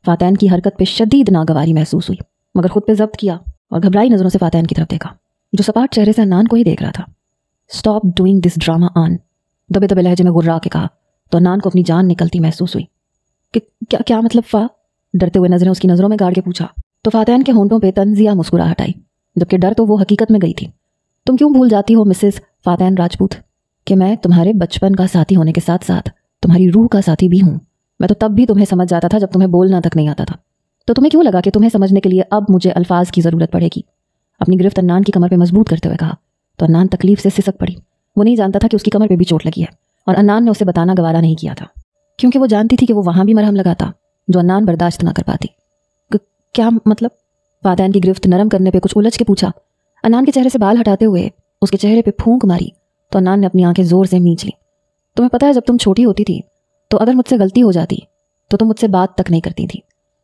[SPEAKER 1] फ़ातैन की हरकत पे शदीद नागवारी महसूस हुई, मगर खुद पे जब्त किया और घबराई नज़रों से फ़ातैन की तरफ देखा, जो सपाट चेहरे से अन्नान को ही देख रहा था। स्टॉप डूइंग दिस ड्रामा आन, दबे दबे लहजे में गुर्रा के कहा तो अन्नान को अपनी जान निकलती महसूस हुई। कि क्या मतलब फ़ा? डरते हुए नज़रें उसकी नज़रों में गाड़ के पूछा तो फ़ातैन के होंठों पे तंजिया मुस्कुराहट आई, जबकि डर तो वो हकीकत में गई थी। तुम क्यों भूल जाती हो मिसेस फ़ातैन राजपूत कि मैं तुम्हारे बचपन का साथी होने के साथ साथ तुम्हारी रूह का साथी भी हूँ। मैं तो तब भी तुम्हें समझ जाता था जब तुम्हें बोलना तक नहीं आता था, तो तुम्हें क्यों लगा कि तुम्हें समझने के लिए अब मुझे अल्फाज की ज़रूरत पड़ेगी? अपनी गिरफ्त अन्नान की कमर पे मजबूत करते हुए कहा तो अन्नान तकलीफ से सिसक पड़ी। वो नहीं जानता था कि उसकी कमर पे भी चोट लगी है, और अन्नान ने उसे बताना गवारा नहीं किया था, क्योंकि वो जानती थी कि वो वहाँ भी मरहम लगाता जो अन्नान बर्दाश्त ना कर पाती। क्या मतलब? फ़ातैन की गिरफ्त नरम करने पे कुछ उलझ के पूछा। अन्नान के चेहरे से बाल हटाते हुए उसके चेहरे पे फूंक मारी तो अन्नान ने अपनी आंखें ज़ोर से मींच ली। तुम्हें पता है, जब तुम छोटी होती थी तो अगर मुझसे गलती हो जाती तो तुम मुझसे बात तक नहीं करती थी,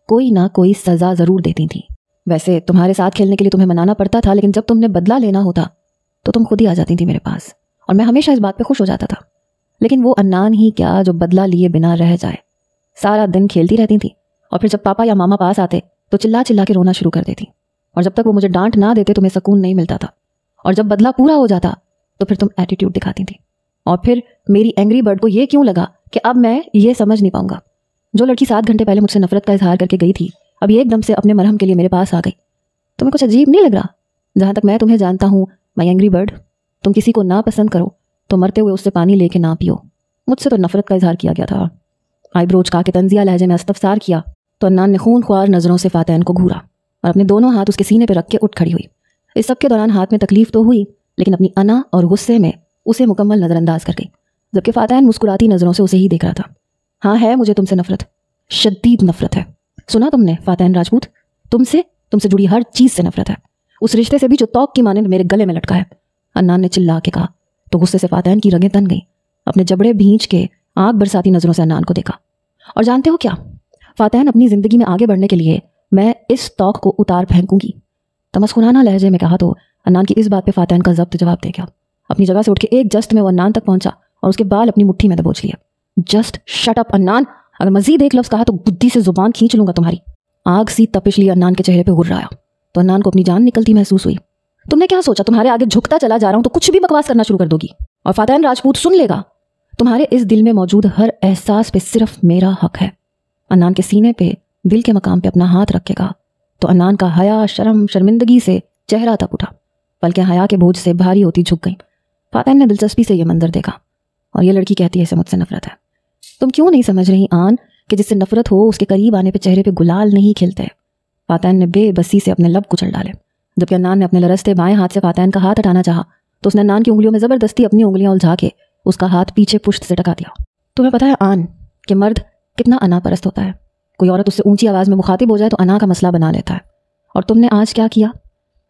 [SPEAKER 1] कोई ना कोई सज़ा ज़रूर देती थी। वैसे तुम्हारे साथ खेलने के लिए तुम्हें मनाना पड़ता था, लेकिन जब तुमने बदला लेना होता तो तुम खुद ही आ जाती थी मेरे पास, और मैं हमेशा इस बात पे खुश हो जाता था। लेकिन वो अन्नान ही क्या जो बदला लिए बिना रह जाए। सारा दिन खेलती रहती थी, और फिर जब पापा या मामा पास आते तो चिल्ला चिल्ला के रोना शुरू कर देती, और जब तक वो मुझे डांट ना देते तुम्हें सुकून नहीं मिलता था, और जब बदला पूरा हो जाता तो फिर तुम एटीट्यूड दिखाती थी। और फिर मेरी एंग्री बर्ड को ये क्यों लगा कि अब मैं ये समझ नहीं पाऊंगा, जो लड़की 7 घंटे पहले मुझसे नफरत का इजहार करके गई थी अब ये एकदम से अपने मरहम के लिए मेरे पास आ गई। तुम्हें कुछ अजीब नहीं लग रहा? जहाँ तक मैं तुम्हें जानता हूँ माई एंग्री बर्ड, तुम किसी को ना पसंद करो तो मरते हुए उससे पानी लेके ना पियो। मुझसे तो नफरत का इजहार किया गया था। आईब्रोज का के तंजिया लहजे में इस्तफसार किया तो अन्नान ने खून ख्वार नज़रों से फ़ातैन को घूरा और अपने दोनों हाथ उसके सीने पर रख के उठ खड़ी हुई। इस सब के दौरान हाथ में तकलीफ तो हुई, लेकिन अपनी अना और गुस्से में उसे मुकम्मल नज़रअंदाज कर गई, जबकि फ़ातैन मुस्कुराती नज़रों से उसे ही देख रहा था। हाँ है मुझे तुमसे नफरत, शदीद नफरत है। सुना तुमने फ़ातैन राजपूत, तुमसे जुड़ी हर चीज़ से नफरत है, उस रिश्ते से भी जो तौक की माने मेरे गले में लटका है। अन्नान ने चिल्ला के कहा तो गुस्से से फ़ातैन की रगें तन गई। अपने जबड़े भींच के आग बरसाती नज़रों से अन्नान को देखा। और जानते हो क्या फ़ातैन, अपनी ज़िंदगी में आगे बढ़ने के लिए मैं इस तौक को उतार फेंकूंगी। तमस्कुराना लहजे में कहा तो अन्नान की इस बात पे फ़ातैन का ज़ब्त जवाब दे गया। अपनी जगह से उठ के एक जस्ट में वो अन्नान तक पहुंचा और उसके बाल अपनी मुट्ठी में दबोच लिया। जस्ट शट अप अन्नान, अगर मजीद एक लफ्ज़ कहा तो बुद्धि से ज़ुबान खींच लूंगा तुम्हारी। आग सी तपिश ली अन्नान के चेहरे पर गुर्राया तो अन्नान को अपनी जान निकलती महसूस हुई। तुमने क्या सोचा तुम्हारे आगे झुकता चला जा रहा हूं तो कुछ भी बकवास करना शुरू कर दोगी, और फ़ातैन राजपूत सुन लेगा। तुम्हारे इस दिल में मौजूद हर एहसास पे सिर्फ मेरा हक है। अन्नान के सीने पे दिल के मकाम पे अपना हाथ रखेगा तो अन्नान का हया शर्म शर्मिंदगी से चेहरा तप उठा, बल्कि हया के बोझ से भारी होती झुक गई। फ़ातैन ने दिलचस्पी से यह मंजर देखा और ये लड़की कहती है इसे मुझसे नफरत है। तुम क्यों नहीं समझ रही आन कि जिससे नफरत हो उसके करीब आने पे चेहरे पे गुलाल नहीं खिलते। फ़ातैन ने बेबसी से अपने लब कुचल डाले, जबकि अन्नान ने अपने लरसते बाएं हाथ से फ़ातैन का हाथ हटाना चाहा तो उसने अन्नान की उंगलियों में ज़बरदस्ती अपनी उंगलियां उलझा के उसका हाथ पीछे पुश्त से टका दिया। तुम्हें पता है आन कि मर्द कितना अना परस्त होता है। कोई औरत उससे ऊंची आवाज़ में मुखातिब हो जाए तो अना का मसला बना लेता है, और तुमने आज क्या किया?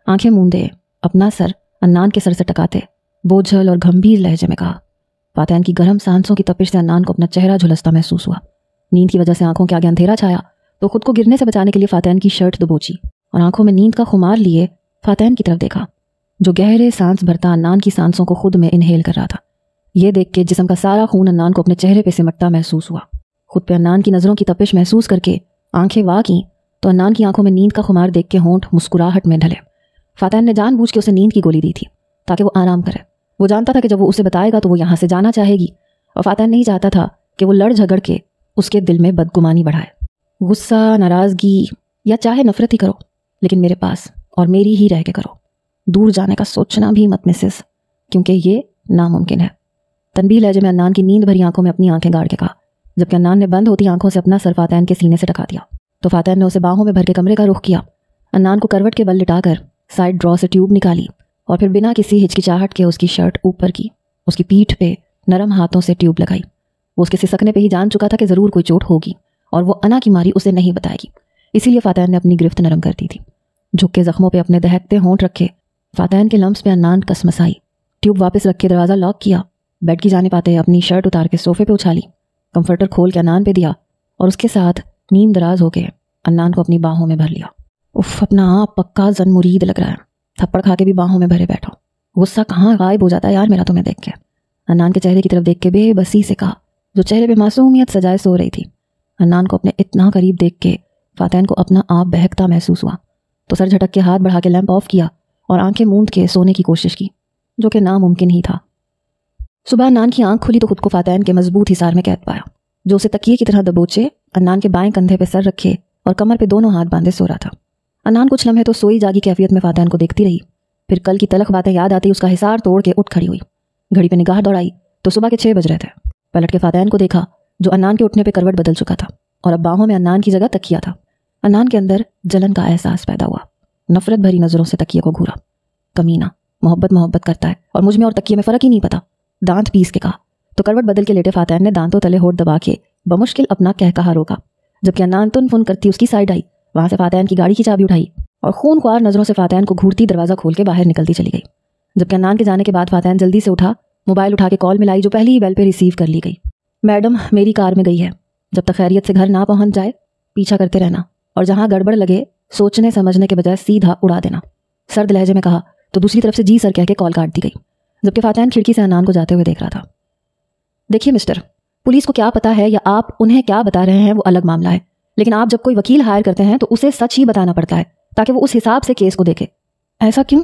[SPEAKER 1] आंखें मूंदे अपना सर अन्नान के सर से टकाते बोझल और गंभीर लहजे में कहा। फ़ातैन की गर्म सांसों की तपिश से अन्नान को अपना चेहरा झुलसता महसूस हुआ। नींद की वजह से आंखों के आगे अंधेरा छाया तो खुद को गिरने से बचाने के लिए फ़ातैन की शर्ट दबोची और आंखों में नींद का खुमार लिए फ़ातैन की तरफ देखा, जो गहरे सांस भरता अन्नान की सांसों को खुद में इनहेल कर रहा था। ये देख के जिस्म का सारा खून अन्नान को अपने चेहरे पे सिमटता महसूस हुआ। खुद पे अन्नान की नज़रों की तपिश महसूस करके आंखें वाह की तो अन्नान की आंखों में नींद का खुमार देख के होंठ मुस्कुराहट में ढले। फ़ातैन ने जानबूझ के उसे नींद की गोली दी थी ताकि वो आराम करे। वो जानता था कि जब वो उसे बताएगा तो वो यहाँ से जाना चाहेगी, और फ़ातैन नहीं चाहता था कि वो लड़ झगड़ के उसके दिल में बदगुमानी बढ़ाए। गुस्सा, नाराज़गी या चाहे नफ़रत ही करो, लेकिन मेरे पास और मेरी ही रह के करो। दूर जाने का सोचना भी मत मिसेस। کیونکہ یہ ناممکن ہے۔ تنبیہ لہجے میں عدنان کی نیند بھری آنکھوں میں اپنی آنکھیں گاڑ کے کہا، جبکہ عدنان نے بند ہوتی آنکھوں سے اپنا سر فاتحین کے سینے سے ٹکا دیا تو فاتحین نے اسے باہوں میں بھر کے کمرے کا رخ کیا۔ عدنان کو کروٹ کے بل لٹا کر سائڈ ڈرا سے ٹیوب نکالی اور پھر بنا کسی ہچکچاہٹ کے اس کی شرٹ اوپر کی، اس کی پیٹھ پہ نرم ہاتھوں سے ٹیوب لگائی۔ وہ اس کے سسکنے پہ ہی جان چکا تھا کہ ضرور کوئی چوٹ ہوگی اور وہ انا کی ماری اسے نہیں بتائے گی، اسی لیے فاتحین نے اپنی گرفت نرم کر دی تھی۔ جھک کے زخموں پہ اپنے دہکتے ہونٹ رکھے فاتحین کے لمس پہ عدنان کسمسائی، ٹیوب واپس رکھ کے دروازہ لاک کیا، بیڈ کی جانب آتے اپنی شرٹ اتار کے صوفے پہ اچھالی، کمفرٹر کھول کے عدنان پہ دیا اور اس کے ساتھ نیم دراز ہو کے عدنان کو اپنی باہوں میں بھر لیا۔ اف، اپنا آپ پکا زن مرید لگ رہا ہے، تھپڑ کھا کے بھی باہوں میں بھرے بیٹھو، غصہ کہاں غائب ہو جاتا ہے یار میرا تمہیں دیکھ کے۔ عدنان کے چہرے کی طرف دیکھ کے بے بسی سے کہا، جو چہرے پہ معصومیت سجائے سو رہی تھی۔ عدنان کو اپنے اتنا قریب دیکھ کے فاتحین کو اپنا آپ بہکتا محسوس ہوا تو سر جھٹک کے ہاتھ بڑھا کے لیمپ آف کیا اور آنکھیں موند کے سونے کی کوشش کی، جو کہ ناممکن ہی تھا۔ صبح عدنان کی آنکھ کھلی تو خود کو فاتحین کے مضبوط حصار میں قید پایا، جو اسے تکیے کی طرح دبوچے عدنان کے بائیں کندھے پہ سر رکھے اور کمر پہ دونوں ہاتھ باندھے سو رہا تھا۔ عدنان کچھ لمحے تو سوئی جاگی کیفیت میں فاتحین کو دیکھتی رہی، پھر کل کی تلخ باتیں یاد آتی اس کا حصار توڑ کے اٹھ کھڑی ہوئی، گھڑی پہ نگاہ دوڑائی تو صبح کے 6 بج رہے تھے۔ پلٹ کے فاتحین کو دیکھا جو عدنان کے اٹھنے پہ کروٹ بدل چکا تھا اور اب باہوں میں عدنان کی جگہ تکیہ تھا۔ عدنان کے اندر جلن کا احساس پیدا ہوا، نفرت بھری نظروں سے تکیے کو گھورا۔ کمینہ، محبت کرتا ہے اور مجھ میں اور تکیے میں فرق ہی نہیں پتا، دانت پیس کے کہا تو کروٹ بدل کے لیٹے فاتحین نے دانتوں تلے ہونٹ دبا کے بمشکل اپنا کہا روکا، جبکہ عدنان تن فن کرتی اس کی سائڈ آئی، وہاں سے فاتحین کی گاڑی کی چابی اٹھائی اور خون خوار نظروں سے فاتحین کو گھورتی دروازہ کھول کے باہر نکلتی چلی گئی۔ جبکہ عدنان کے جانے کے بعد فاتحین جلدی سے اٹھا، موبائل اٹھا کے کال ملائی جو پہلی ہی بیل پہ ریسیو کر لی گئی۔ میڈم میری کار میں گئی ہے، جب تک خیریت سے گھر نہ پہنچ جائے پیچھا کرتے رہنا اور جہاں گڑبڑ لگے سوچنے سمجھنے کے بجائے سیدھا اڑا دینا، سرد لہجے میں کہا تو دوسری طرف سے جی سر کہہ کے کال کاٹ دی گئی، جبکہ فاتحین کھڑکی سے عدنان کو جاتے ہوئے دیکھ رہا تھا۔ دیکھیے مسٹر، پولیس کو کیا پتا ہے یا آپ انہیں کیا بتا رہے ہیں وہ الگ معاملہ ہے، لیکن آپ جب کوئی وکیل ہائر کرتے ہیں تو اسے سچ ہی بتانا پڑتا ہے تاکہ وہ اس حساب سے کیس کو دیکھے۔ ایسا کیوں؟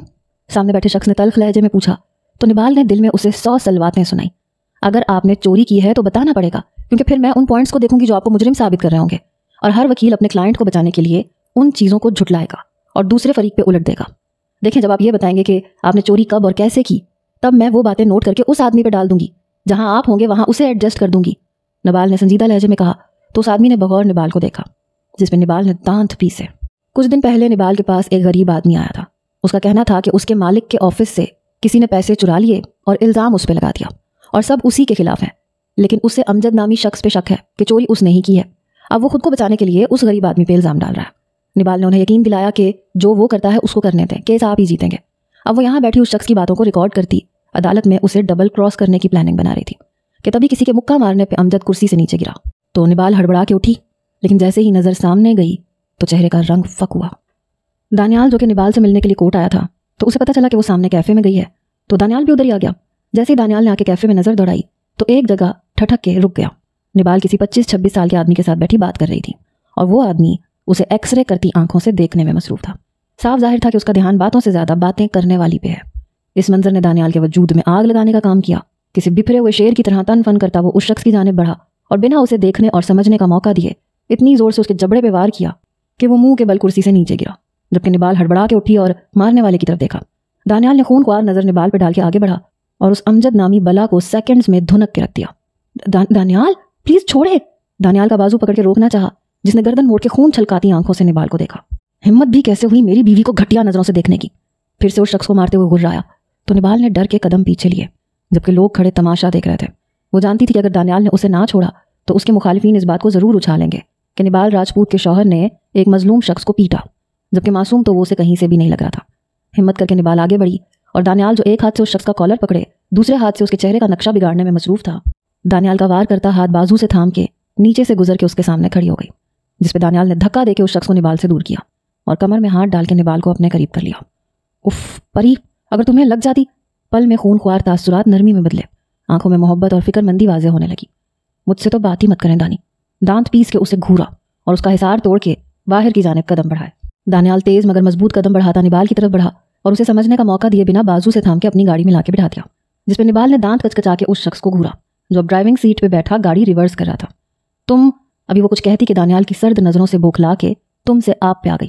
[SPEAKER 1] سامنے بیٹھے شخص نے تلخ لہجے میں پوچھا تو نبال نے دل میں اسے 100 سلواتیں سنائی۔ اگر آپ نے چوری کی ہے تو بتانا پڑے گا، کیونکہ پھر میں ان پوائنٹس کو دیکھوں گی جو آپ کو مجرم ثابت کر رہے ہوں گے، اور ہر وکیل اپنے کلائنٹ کو بچانے کے لیے ان چیزوں کو جھٹلائے گا اور دوسرے فریق پہ الٹ دے گا۔ دیکھیں، جب آپ یہ بتائیں گے کہ آپ نے چوری کب اور کیسے کی، تب میں وہ باتیں نوٹ کر کے اس آدمی پہ ڈال دوں گی، جہاں آپ ہوں گے وہاں اسے ایڈجسٹ کر دوں گی، نبال نے سنجیدہ لہجے میں کہا تو اس آدمی نے بغور نبال کو دیکھا، جس پہ نبال نے دانت پیسے۔ کچھ دن پہلے نبال کے پاس ایک غریب آدمی آیا تھا، اس کا کہنا تھا کہ اس کے مالک کے آفس سے کسی نے پیسے چرا لیے اور الزام اس پہ لگا دیا اور سب اسی کے خلاف ہیں، لیکن اس سے امجد نامی شخص پہ شک ہے کہ چوری اس نے ہی کی ہے۔ اب وہ خود کو بچانے کے لیے اس غریب آدمی پہ الزام ڈال رہا ہے۔ نبال نے انہیں یقین دلایا کہ جو وہ کرتا ہے اس کو کرنے دیں، کیس آپ ہی جیتیں گے۔ اب وہ یہاں بیٹھی اس شخص کی باتوں کو ریکارڈ کرتی عدالت میں اسے ڈبل کراس کرنے کی پلاننگ بنا رہی تھی کہ تبھی کسی کے مکہ مارنے پہ امجد کرسی سے نیچے گرا تو نبال ہڑبڑا کے اٹھی، لیکن جیسے ہی نظر سامنے گئی تو چہرے کا رنگ فک ہوا۔ دانیال جو کہ نبال سے ملنے کے لیے کوٹ آیا تھا تو اسے پتہ چلا کہ وہ سامنے کیفے میں گئی ہے، تو دانیال بھی ادھر ہی آ گیا۔ جیسے ہی دانیال نے آ کے کیفے میں نظر دوڑائی تو ایک جگہ ٹھٹک کے رک گیا۔ نبال کسی 25-26 سال کے آدمی کے ساتھ بیٹھی بات کر رہی تھی اور وہ آدمی اسے ایکس رے کرتی آنکھوں سے دیکھنے میں مصروف تھا۔ صاف ظاہر تھا کہ اس کا دھیان باتوں سے زیادہ باتیں کرنے والی پہ ہے۔ اس منظر نے دانیال کے وجود میں آگ لگانے کا کام کیا۔ کسی بکھرے ہوئے شیر کی طرح تن فن کرتا وہ اس شخص کی جانب بڑھا اور بنا اسے دیکھنے اور سمجھنے کا موقع دیے اتنی زور سے اس کے جبڑے پہ وار کیا کہ وہ منہ کے بل کرسی سے نیچے گرا، جبکہ نبال ہڑبڑا کے اٹھی اور مارنے والے کی طرف دیکھا۔ دانیال نے خون خوار نظر نبال پہ ڈال کے آگے بڑھا اور اس امجد نامی بلا کو سیکنڈز میں دھنک کے رکھ دیا۔ دانیال پلیز چھوڑے، دانیال کا بازو پکڑ کے روکنا چاہا، جس نے گردن موڑ کے خون چھلکاتی آنکھوں سے نبال کو دیکھا۔ ہمت بھی کیسے ہوئی میری بیوی کو گھٹیا نظروں سے دیکھنے کی؟ پھر سے اس شخص کو مارتے ہوئے گھرایا تو نبال نے ڈر کے قدم پیچھے لیے، جبکہ لوگ کھڑے تماشا دیکھ رہے تھے۔ وہ جانتی تھی کہ اگر دانیال نے اسے نہ چھوڑا تو اس کے مخالفین اس بات کو ضرور اچھالیں گے کہ نبال راجپوت کے شوہر نے ایک مظلوم شخص کو پیٹا، جبکہ معصوم تو وہ اسے کہیں سے بھی نہیں لگ رہا تھا۔ ہمت کر کے نبال آگے بڑھی اور دانیال جو ایک ہاتھ سے اس شخص کا کالر پکڑے دوسرے ہاتھ سے اس کے چہرے کا نقشہ بگاڑنے میں مصروف تھا، دانیال کا وار کرتا ہاتھ بازو سے تھام کے نیچے سے گزر کے اس کے سامنے کھڑی ہو گئی، جس پہ دانیال نے دھکا دے کے اس شخص کو نبال سے دور کیا اور کمر میں ہاتھ ڈال کے نبال کو اپنے قریب کر لیا۔ اف پری، اگر تمہیں لگ جاتی۔ پل میں خون خوار تاثرات نرمی میں بدلے، آنکھوں میں محبت اور فکر مندی واضح ہونے لگی۔ مجھ سے تو بات ہی مت کریں دانی۔ دانت پیس کے اسے گھورا اور اس کا حصار توڑ کے باہر کی جانب قدم بڑھائے۔ دانیال تیز مگر مضبوط قدم بڑھاتا نبال کی طرف بڑھا اور اسے سمجھنے کا موقع دیے بنا بازو سے تھام کے اپنی گاڑی میں لا کے بٹھا دیا، جس پہ نبال نے دانت کچکچا کے اس شخص کو گھورا جو اب ڈرائیونگ سیٹ پہ بیٹھا گاڑی ریورس کر رہا تھا۔ تم ابھی وہ کچھ کہتی کہ دانیال کی سرد نظروں سے بوکھلا کے تم سے آپ پہ آ گئی۔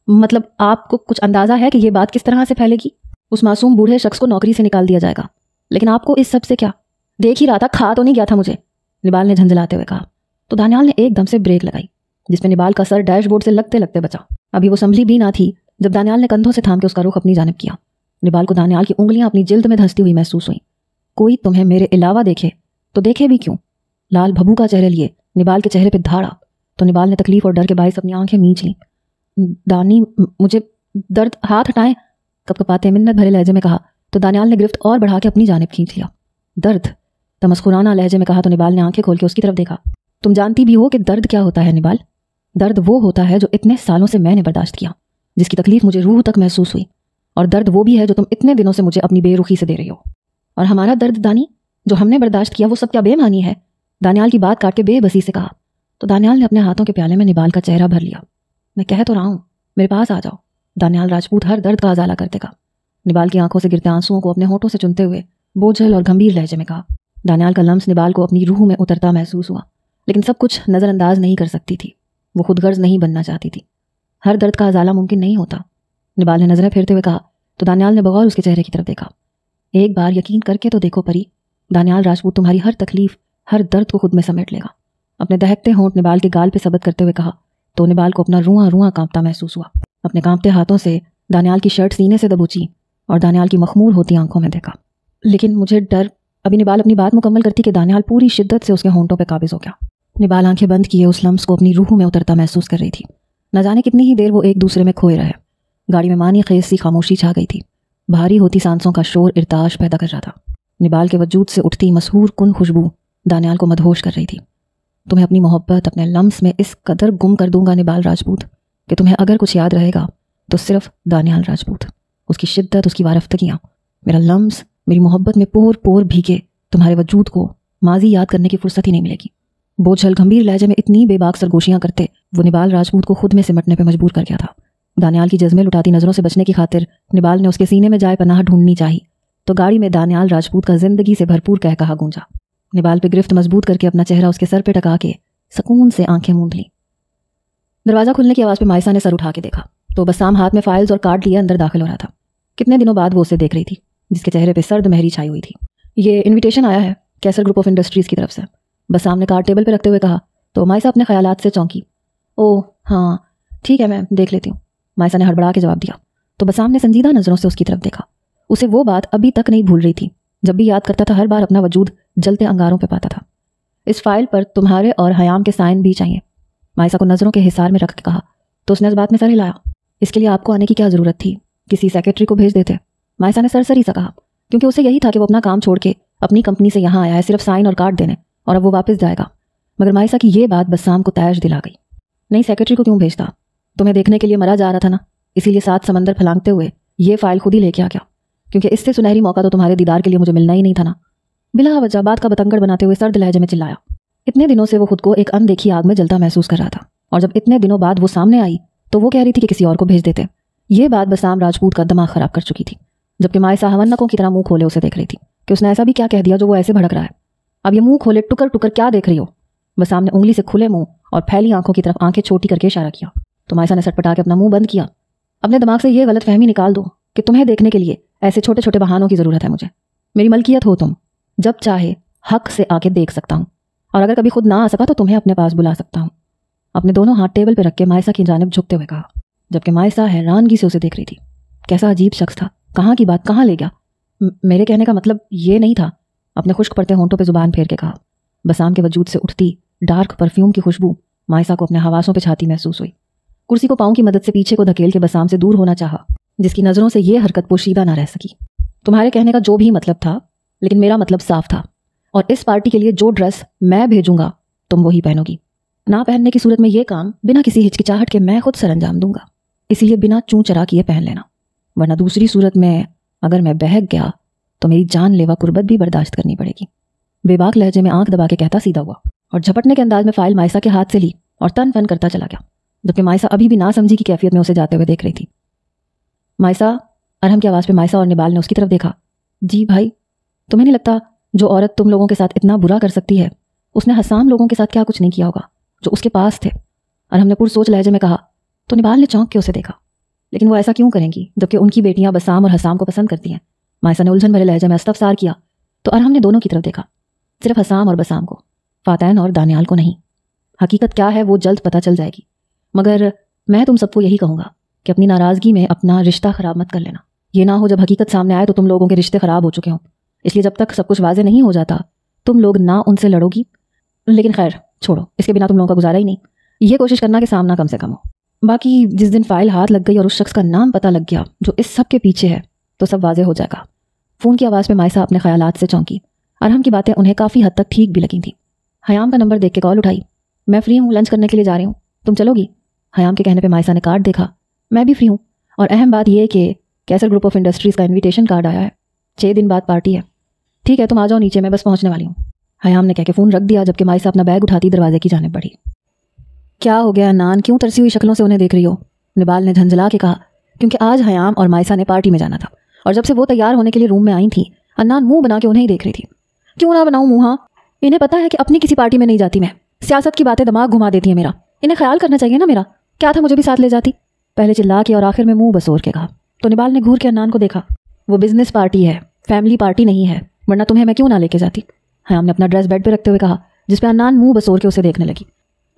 [SPEAKER 1] مطلب آپ کو کچھ اندازہ ہے کہ یہ بات کس طرح سے پھیلے گی؟ اس معصوم بوڑھے شخص کو نوکری سے نکال دیا جائے گا، لیکن آپ کو اس سب سے کیا؟ دیکھ ہی رہا تھا، کھا تو نہیں گیا تھا مجھے، نبال نے جھنجھلاتے ہوئے کہا۔ تو دانیال نے ایک دم سے بریک لگائی، جس میں نبال کا سر ڈیش بورڈ سے لگتے لگتے بچا۔ ابھی وہ سنبھلی بھی نہ تھی جب دانیال نے کندھوں سے تھام کے اس کا رخ اپنی جانب کیا۔ نبال کو دانیال کی انگلیاں اپنی جلد میں دھنستی ہوئی محسوس ہوئیں۔ کوئی تمہیں میرے علاوہ دیکھے تو دیکھے بھی کیوں؟ لال بھبو کا چہرے لیے نبال کے چہرے پہ دھاڑا تو نبال نے تکلیف اور ڈر کے باعث اپنی آنکھیں میچ لیں۔ دانی مجھے درد، ہاتھ ہٹائیں، کپکپاتے منت بھرے لہجے میں کہا تو دانیال نے گرفت اور بڑھا کے اپنی جانب کھینچ لیا۔ درد؟ تمسخرانہ لہجے میں کہا تو نبال نے آنکھیں کھول کے اس کی طرف دیکھا۔ تم جانتی بھی ہو کہ درد کیا ہوتا ہے نبال؟ درد وہ ہوتا ہے جو اتنے سالوں سے میں نے برداشت کیا، جس کی تکلیف مجھے روح تک محسوس ہوئی، اور درد وہ بھی ہے جو تم اتنے دنوں سے مجھے اپنی بے رخی سے دے رہی ہو۔ اور ہمارا درد دانی جو ہم نے برداشت کیا، وہ سب کیا بے معنی ہے؟ دانیال کی بات کاٹ کے بے بسی سے کہا تو دانیال نے اپنے ہاتھوں کے پیالے میں نبال کا چہرہ بھر لیا۔ میں کہہ تو رہا ہوں، میرے پاس آ جاؤ، دانیال راجپوت ہر درد کا ازالہ کرتے گا۔ نبال کی آنکھوں سے گرتے آنسوؤں کو اپنے ہونٹوں سے چنتے ہوئے بوجھل اور گھمبیر لہجے میں کہا۔ دانیال کا لمس نبال کو اپنی روح میں اترتا محسوس ہوا، لیکن سب کچھ نظر انداز نہیں کر سکتی تھی۔ وہ خود غرض نہیں بننا چاہتی تھی۔ ہر درد کا ازالہ ممکن نہیں ہوتا۔ نبال نے نظریں پھیرتے ہوئے کہا تو دانیال نے بغور اس کے چہرے کی طرف دیکھا۔ ایک بار یقین کر کے تو دیکھو پری، دانیال راجپوت تمہاری ہر تکلیف، ہر درد کو خود میں سمیٹ لے گا۔ اپنے دہکتے ہونٹ نبال کے گال پہ ثبت کرتے ہوئے کہا تو نبال کو اپنا رواں رواں کانپتا محسوس ہوا۔ اپنے کانپتے ہاتھوں سے دانیال کی شرٹ سینے سے دبوچی اور دانیال کی مخمور ہوتی آنکھوں میں دیکھا۔ لیکن مجھے ڈر، ابھی نبال اپنی بات مکمل کرتی کہ دانیال پوری شدت سے اس کے ہونٹوں پہ قابض ہو گیا۔ نبال آنکھیں بند کیے اس لمس کو اپنی روح میں اترتا محسوس کر رہی تھی۔ نہ جانے کتنی ہی دیر وہ ایک دوسرے میں کھوئے رہے۔ گاڑی میں مانی خیز سی خاموشی چھا گئی تھی۔ بھاری ہوتی سانسوں کا شور ارتعاش پیدا کر رہا تھا۔ نبال کے وجود سے اٹھتی مسحور کن خوشبو دانیال کو مدہوش کر رہی تھی۔ تمہیں اپنی محبت اپنے لمس میں اس قدر گم کر دوں گا نبال راجپوت کہ تمہیں اگر کچھ یاد رہے گا تو صرف دانیال راجپوت، اس کی شدت، اس کی وارفتگیاں۔ میرا لمس، میری محبت میں پور پور بھیگے تمہارے وجود کو ماضی یاد کرنے کی فرصت ہی نہیں ملے گی۔ بوجھل گھمبیر لہجے میں اتنی بے باک سرگوشیاں کرتے وہ نبال راجپوت کو خود میں سمٹنے پہ مجبور کر گیا تھا۔ دانیال کی جذبے لٹاتی نظروں سے بچنے کی خاطر نبال نے اس کے سینے میں جائے پناہ ڈھونڈنی چاہی تو گاڑی میں دانیال راجپوت کا زندگی سے بھرپور کہا گونجا۔ نبال پہ گرفت مضبوط کر کے اپنا چہرہ اس کے سر پہ ٹکا کے سکون سے آنکھیں موند لیں۔ دروازہ کھلنے کی آواز پہ مائسا نے سر اٹھا کے دیکھا تو بسام ہاتھ میں فائلز اور کارڈ لیے اندر داخل ہو رہا تھا۔ کتنے دنوں بعد وہ اسے دیکھ رہی تھی، جس کے چہرے پہ سرد مہری چھائی ہوئی تھی۔ یہ انویٹیشن آیا ہے کیسر گروپ آف انڈسٹریز کی طرف سے، بسام نے کارڈ ٹیبل پہ رکھتے ہوئے کہا تو مائسا اپنے خیالات سے چونکی۔ اوہ ہاں ٹھیک ہے، میں دیکھ لیتی ہوں، مائسا نے ہڑبڑا کے جواب دیا تو بسام نے سنجیدہ نظروں سے اس کی طرف دیکھا۔ اسے وہ بات ابھی تک نہیں بھول رہی تھی، جب بھی یاد کرتا تھا ہر بار اپنا وجود جلتے انگاروں پہ پاتا تھا۔ اس فائل پر تمہارے اور حیام کے سائن بھی چاہیے، مائسا کو نظروں کے حصار میں رکھ کے کہا تو اس نے اس بات میں سر ہلایا۔ اس کے لیے آپ کو آنے کی کیا ضرورت تھی؟ کسی سیکرٹری کو بھیج دیتے، مائسا نے سرسری سا کہا، کیونکہ اسے یہی تھا کہ وہ اپنا کام چھوڑ کے اپنی کمپنی سے یہاں آیا ہے صرف سائن اور کارڈ دینے، اور اب وہ واپس جائے گا۔ مگر مائسا کی یہ بات بسام کو تیش دلا گئی۔ نہیں، سیکرٹری کو کیوں بھیجتا؟ تمہیں دیکھنے کے لیے مرا جا رہا تھا نا، اسی لیے 7 سمندر پھلانگتے ہوئے یہ فائل خود ہی لے کے آ گیا، کیونکہ اس سے سنہری موقع تو تمہارے دیدار کے لیے مجھے ملنا ہی نہیں تھا نا۔ بلا وجہ بات کا بتنگڑ بناتے ہوئے سرد لہجے میں چلایا۔ اتنے دنوں سے وہ خود کو ایک اندیکھی آگ میں جلتا محسوس کر رہا تھا، اور جب اتنے دنوں بعد وہ سامنے آئی تو وہ کہہ رہی تھی کہ کسی اور کو بھیج دیتے۔ یہ بات بسام راجپوت کا دماغ خراب کر چکی تھی، جبکہ مائسا ہونکوں کی طرح منہ کھولے اسے دیکھ رہی تھی کہ اس نے ایسا بھی کیا کہہ دیا جو وہ ایسے بھڑک رہا ہے۔ اب یہ منہ کھولے ٹکر ٹکر کیا دیکھ رہی ہو؟ بسام نے انگلی سے کھلے منہ اور پھیلی آنکھوں کی طرف آنکھیں چھوٹی کر کے اشارہ کیا تو مائسا نے سٹ پٹا کے اپنا منہ بند کیا۔ اپنے دماغ سے یہ غلط فہمی نکال دو کہ تمہیں دیکھنے کے لیے ایسے چھوٹے چھوٹے بہانوں کی ضرورت ہے مجھے۔ میری ملکیت ہو تم، جب چاہے حق سے آ کے دیکھ سکتا ہوں، اور اگر کبھی خود نہ آ سکا تو تمہیں اپنے پاس بلا سکتا ہوں۔ اپنے دونوں ہاتھ ٹیبل پہ رکھ کے مائسا کی جانب جھکتے ہوئے کہا، جبکہ مائسا حیرانگی سے اسے دیکھ رہی تھی۔ کیسا عجیب شخص تھا، کہاں کی بات کہاں لے گیا؟ میرے کہنے کا مطلب یہ نہیں تھا، اپنے خشک پڑتے ہونٹوں پہ زبان پھیر کے کہا۔ بسام کے وجود سے اٹھتی ڈارک پرفیوم کی خوشبو مائسا کو اپنے حواسوں پہ چھاتی محسوس ہوئی۔ کرسی کو پاؤں کی مدد سے پیچھے کو دھکیل کے بسام سے دور ہونا چاہا، جس کی نظروں سے یہ حرکت پوشیدہ نہ رہ سکی۔ تمہارے کہنے کا جو بھی مطلب تھا، لیکن میرا مطلب صاف تھا، اور اس پارٹی کے لیے جو ڈریس میں بھیجوں گا تم وہی پہنو گی۔ نہ پہننے کی صورت میں یہ کام بنا کسی ہچکچاہٹ کے میں خود سر انجام دوں گا، اسی لیے بنا چوں چرا کیے پہن لینا، ورنہ دوسری صورت میں اگر میں بہک گیا تو میری جان لیوا قربت بھی برداشت کرنی پڑے گی۔ بے باک لہجے میں آنکھ دبا کے کہتا سیدھا ہوا اور جھپٹنے کے انداز میں فائل مائسا کے ہاتھ سے لی اور تن فن کرتا چلا گیا، جبکہ مائسا ابھی بھی نہ سمجھی کی کیفیت میں اسے جاتے ہوئے دیکھ رہی تھی۔ مائسا، ارہم کی آواز پہ مائسا اور نبال نے اس کی طرف دیکھا۔ جی بھائی، تمہیں نہیں لگتا جو عورت تم لوگوں کے ساتھ اتنا برا کر سکتی ہے، اس نے حسام لوگوں کے ساتھ کیا کچھ نہیں کیا ہوگا جو اس کے پاس تھے؟ ارہم نے پرسوچ لہجے میں کہا تو نبال نے چونک کے اسے دیکھا۔ لیکن وہ ایسا کیوں کریں گی جبکہ ان کی بیٹیاں بسام اور حسام کو پسند کرتی ہیں؟ مائسا نے الجھن بھرے لہجے میں استفسار کیا तो अरहम ने दोनों की तरफ देखा, सिर्फ हसाम और बसाम को, फातैन और दानियाल को नहीं। हकीकत क्या है वो जल्द पता चल जाएगी, मगर मैं तुम सबको यही कहूँगा कि अपनी नाराज़गी में अपना रिश्ता ख़राब मत कर लेना। ये ना हो जब हकीकत सामने आए तो तुम लोगों के रिश्ते ख़राब हो चुके हों। इसलिए जब तक सब कुछ वाजे नहीं हो जाता तुम लोग ना उनसे लड़ोगी। लेकिन खैर छोड़ो, इसके बिना तुम लोगों का गुजारा ही नहीं। ये कोशिश करना कि सामना कम से कम हो। बाकी जिस दिन फाइल हाथ लग गई और उस शख्स का नाम पता लग गया जो इस सब के पीछे है तो सब वाजे हो जाएगा। फ़ोन की आवाज़ पे मायसा अपने ख्यालात से चौंकी। अरहम की बातें उन्हें काफ़ी हद तक ठीक भी लगी थी। हयाम का नंबर देख के कॉल उठाई। मैं फ्री हूँ, लंच करने के लिए जा रही हूँ, तुम चलोगी? हयाम के कहने पे मायसा ने कार्ड देखा। मैं भी फ्री हूँ, और अहम बात यह कि कैसर ग्रुप ऑफ इंडस्ट्रीज़ का इन्विटेशन कार्ड आया है, 6 दिन बाद पार्टी है। ठीक है तुम आ जाओ नीचे, मैं बस पहुँचने वाली हूँ। हयाम ने कह के फ़ोन रख दिया, जबकि मायसा अपना बैग उठाती दरवाजे की जानिब बढ़ी। क्या हो गया नान, क्यों तरसी हुई शक्लों से उन्हें देख रही हो? निबाल ने झंझला के कहा, क्योंकि आज हयाम और मायसा ने पार्टी में जाना था, और जब से वो तैयार होने के लिए रूम में आई थी अन्नान मुंह बना के उन्हें ही देख रही थी। क्यों ना बनाऊं मुँह? हाँ, इन्हें पता है कि अपनी किसी पार्टी में नहीं जाती मैं। सियासत की बातें दिमाग घुमा देती है मेरा। इन्हें ख्याल करना चाहिए ना मेरा। क्या था मुझे भी साथ ले जाती? पहले चिल्ला के और आखिर में मुंह बसोर के कहा। तो निबाल ने घूर के अन्नान को देखा। वो बिजनेस पार्टी है, फैमिली पार्टी नहीं है, वरना तुम्हें मैं क्यों ना लेके जाती। हयाम ने अपना ड्रेस बेड पे रखते हुए कहा, जिसपे अन्नान मुंह बसोर के उसे देखने लगी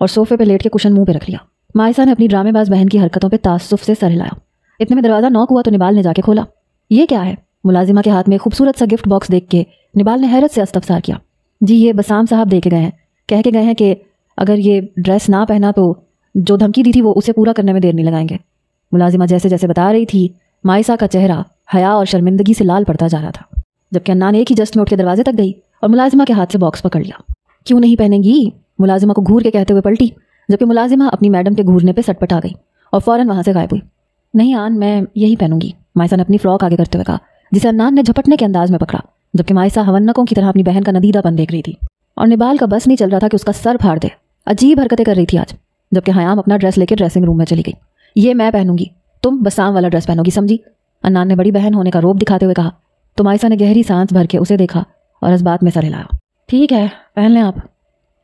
[SPEAKER 1] और सोफे पे लेट के कुशन मुंह पे रख लिया। मायसा ने अपनी ड्रामेबाज बहन की हरकतों पे तासुफ से सर हिलाया। इतने में दरवाज़ा नॉक हुआ तो निबाल ने जाके खोला। ये क्या है? मुलाजिमा के हाथ में खूबसूरत सा गिफ्ट बॉक्स देख के निबाल ने हैरत से इस्तफसार किया। जी ये बसाम साहब दे के गए हैं, कह के गए हैं कि अगर ये ड्रेस ना पहना तो जो धमकी दी थी वो उसे पूरा करने में देर नहीं लगाएंगे। मुलाजिमा जैसे जैसे बता रही थी मायसा का चेहरा हया और शर्मिंदगी से लाल पड़ता जा रहा था, जबकि अन्नान एक ही जस्ट में उठ के दरवाजे तक गई और मुलाजिमा के हाथ से बॉक्स पकड़ लिया। क्यों नहीं पहनेंगी? मुलाजिमा को घूर के कहते हुए पलटी, जबकि मुलाजिमा अपनी मैडम के घूरने पे सटपट आ गई और फ़ौरन वहाँ से गायब हुई। नहीं आन, मैं यही पहनूंगी, मायसा ने अपनी फ्रॉक आगे करते हुए कहा, जिसे अन्नान ने झपटने के अंदाज में पकड़ा, जबकि मायसा हवन्नकों की तरह अपनी बहन का नदीदापन देख रही थी। और निबाल का बस नहीं चल रहा था कि उसका सर फाड़ दे। अजीब हरकतें कर रही थी आज, जबकि हयाम अपना ड्रेस लेकर ड्रेसिंग रूम में चली गई। ये मैं पहनूंगी, तुम बसाम वाला ड्रेस पहनोगी, समझी? अन्नान ने बड़ी बहन होने का रोब दिखाते हुए कहा। तो मायसा ने गहरी सांस भर के उसे देखा और इस बात में सर हिलाया। ठीक है पहन लें आप,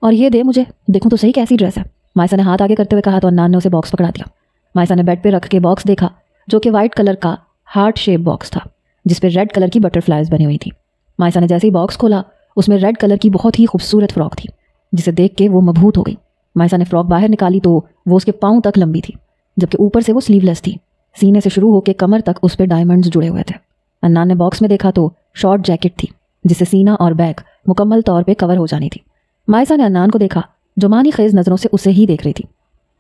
[SPEAKER 1] और ये दे मुझे, देखूं तो सही कैसी ड्रेस है। मायसा ने हाथ आगे करते हुए कहा तो अन्नान ने उसे बॉक्स पकड़ा दिया। मायसा ने बेड पे रख के बॉक्स देखा, जो कि वाइट कलर का हार्ट शेप बॉक्स था, जिसपे रेड कलर की बटरफ्लाइज बनी हुई थी। मायसा ने जैसे ही बॉक्स खोला उसमें रेड कलर की बहुत ही खूबसूरत फ्रॉक थी, जिसे देख के वो मबहूत हो गई। मायसा ने फ्रॉक बाहर निकाली तो वो उसके पाँव तक लंबी थी, जबकि ऊपर से वो स्लीवलेस थी। सीने से शुरू होकर कमर तक उस पर डायमंड्स जुड़े हुए थे। अन्नान ने बॉक्स में देखा तो शॉर्ट जैकेट थी, जिसे सीना और बैक मुकम्मल तौर पे कवर हो जानी थी। मायसा ने अन्नान को देखा, जो मानी खेज नज़रों से उसे ही देख रही थी।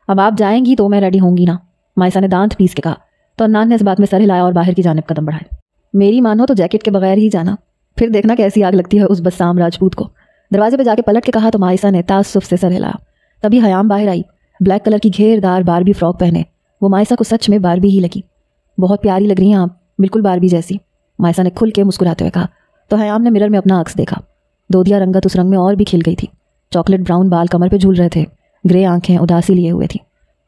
[SPEAKER 1] अब आप जाएंगी तो मैं रेडी होंगी ना? मायसा ने दांत पीस के कहा। तो अन्नान ने इस बात में सर हिलाया और बाहर की जानिब कदम बढ़ाए। मेरी मानो तो जैकेट के बगैर ही जाना, फिर देखना कैसी आग लगती है उस बसाम राजपूत को। दरवाजे पे जाके पलट के कहा तो मायसा ने तासुफ से सर हिलाया। तभी हयाम बाहर आई, ब्लैक कलर की घेरदार बारबी फ्रॉक पहने। वो मायसा को सच में बारबी ही लगी। बहुत प्यारी लग रही हैं आप, बिल्कुल बारबी जैसी, मायसा ने खुल के मुस्कुराते हुए कहा। तो हयाम ने मिरर में अपना अक्स देखा। दोदिया रंगत उस रंग में और भी खिल गई थी। चॉकलेट ब्राउन बाल कमर पे झूल रहे थे, ग्रे आंखें उदासी लिए हुए थी।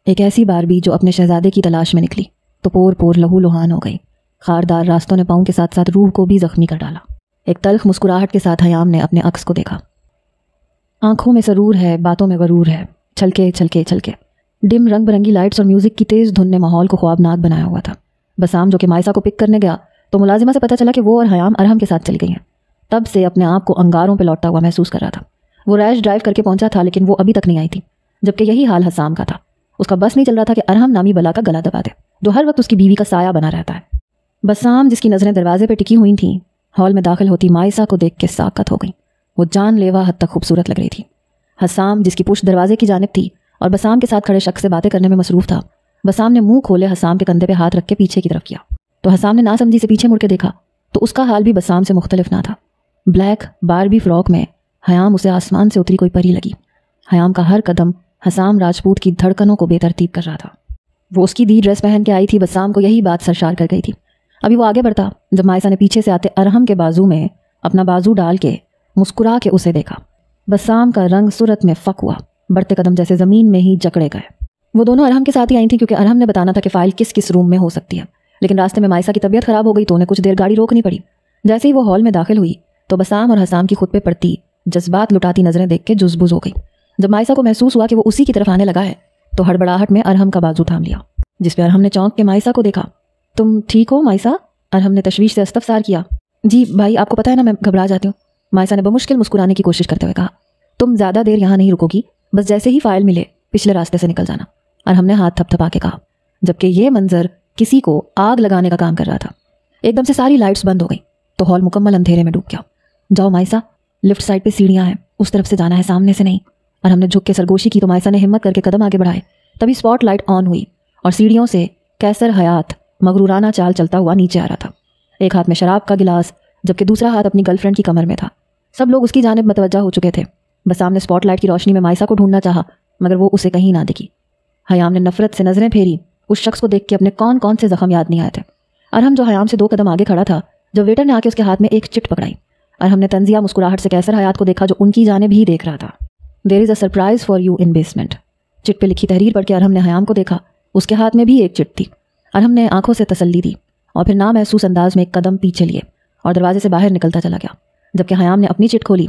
[SPEAKER 1] एक ऐसी बारबी जो अपने शहजादे की तलाश में निकली तो पोर पोर लहू लुहान हो गई। खारदार रास्तों ने पाँव के साथ साथ रूह को भी जख्मी कर डाला। एक तल्ख मुस्कुराहट के साथ हयाम ने अपने अक्स को देखा। आंखों में सरूर है, बातों में गरूर है, छलके छलके छलके। डिम रंग बिरंगी लाइट्स और म्यूजिक की तेज धुन ने माहौल को ख्वाबनाक बनाया हुआ था। बसाम जो कि मायसा को पिक करने गया तो मुलाजिमा से पता चला कि वो और हयाम अरहम के साथ चली गई हैं। तब से अपने आप को अंगारों पर लौटता हुआ महसूस कर रहा था। वो रैश ड्राइव करके पहुंचा था, लेकिन वो अभी तक नहीं आई थी, जबकि यही हाल हसाम का था। उसका बस नहीं चल रहा था कि अरहम नामी बला का गला दबा दे, जो हर वक्त उसकी बीवी का साया बना रहता है। बसाम जिसकी नज़रें दरवाजे पर टिकी हुई थीं, हॉल में दाखिल होती मायसा को देख के साकत हो गई। वो जानलेवा हद तक खूबसूरत लग रही थी। हसाम जिसकी पुश्त दरवाजे की जानिब थी और बसाम के साथ खड़े शख्स से बातें करने में मसरूफ़ था, बसाम ने मुंह खोले हसाम के कंधे पे हाथ रख के पीछे की तरफ किया। तो हसाम ने नासमझी से पीछे मुड़ के देखा तो उसका हाल भी बसाम से मुख्तलिफ ना था। ब्लैक बारबी फ्रॉक में हयाम उसे आसमान से उतरी कोई परी लगी। हयाम का हर कदम हसाम राजपूत की धड़कनों को बेतरतीब कर रहा था। वो उसकी दी ड्रेस पहन के आई थी, बसाम को यही बात सरशार कर गई थी। अभी वो आगे बढ़ता जब मायसा ने पीछे से आते अरहम के बाजू में अपना बाजू डाल के मुस्कुरा के उसे देखा। बसाम का रंग सूरत में फ़क हुआ, बढ़ते कदम जैसे ज़मीन में ही जकड़े गए। वो दोनों अरहम के साथ ही आई थी, क्योंकि अरहम ने बताना था कि फ़ाइल किस किस रूम में हो सकती है। लेकिन रास्ते में मायसा की तबीयत ख़राब हो गई तो उन्हें कुछ देर गाड़ी रोकनी पड़ी। जैसे ही वो हॉल में दाखिल हुई तो बसाम और हसाम की खुद पे पड़ती जज्बात लुटाती नज़रें देख के जुज़बुज़ हो गई। जब मायसा को महसूस हुआ कि वो उसी की तरफ आने लगा है तो हड़बड़ाहट में अरहम का बाजू थाम लिया, जिस पर अरहम ने चौंक के मायसा को देखा। तुम ठीक हो मायसा? अरहम ने तशवीश से इस्तफसार किया। जी भाई, आपको पता है ना मैं घबरा जाती हूँ। मायसा ने बमुश्किल मुस्कुराने की कोशिश करते हुए कहा, तुम ज़्यादा देर यहाँ नहीं रुकोगी, बस जैसे ही फाइल मिले पिछले रास्ते से निकल जाना। और हमने हाथ थपथपा के कहा, जबकि ये मंजर किसी को आग लगाने का काम कर रहा था। एकदम से सारी लाइट्स बंद हो गई तो हॉल मुकम्मल अंधेरे में डूब गया। जाओ मायसा, लिफ्ट साइड पे सीढ़ियाँ हैं, उस तरफ से जाना है, सामने से नहीं। और हमने झुक के सरगोशी की तो मायसा ने हिम्मत करके कदम आगे बढ़ाए। तभी स्पॉट लाइट ऑन हुई और सीढ़ियों से कैसर हयात मगरूराना चाल चलता हुआ नीचे आ रहा था। एक हाथ में शराब का गिलास जबकि दूसरा हाथ अपनी गर्लफ्रेंड की कमर में था। सब लोग उसकी जानिब मतवज्जा हो चुके थे। बस सामने स्पॉटलाइट की रोशनी में मायसा को ढूंढना चाहा, मगर वो उसे कहीं ना दिखी। हयाम ने नफरत से नजरें फेरी। उस शख्स को देख के अपने कौन कौन से जख्म याद नहीं आए थे। अरहम जो हयाम से 2 कदम आगे खड़ा था, जब वेटर ने आके उसके हाथ में एक चिट पकड़ाई, अरहम ने तंजिया मुस्कुराहट से कैसर हयात को देखा जो उनकी जानिब ही देख रहा था। There is a surprise for you in basement. Chit पे लिखी तहरीर पढ़ के अरहम ने हयाम को देखा। उसके हाथ में भी एक चिट थी। अरहम ने आंखों से तसल्ली दी और फिर नामहसूस अंदाज में एक कदम पीछे लिए और दरवाजे से बाहर निकलता चला गया। जबकि हयाम ने अपनी चिट खोली।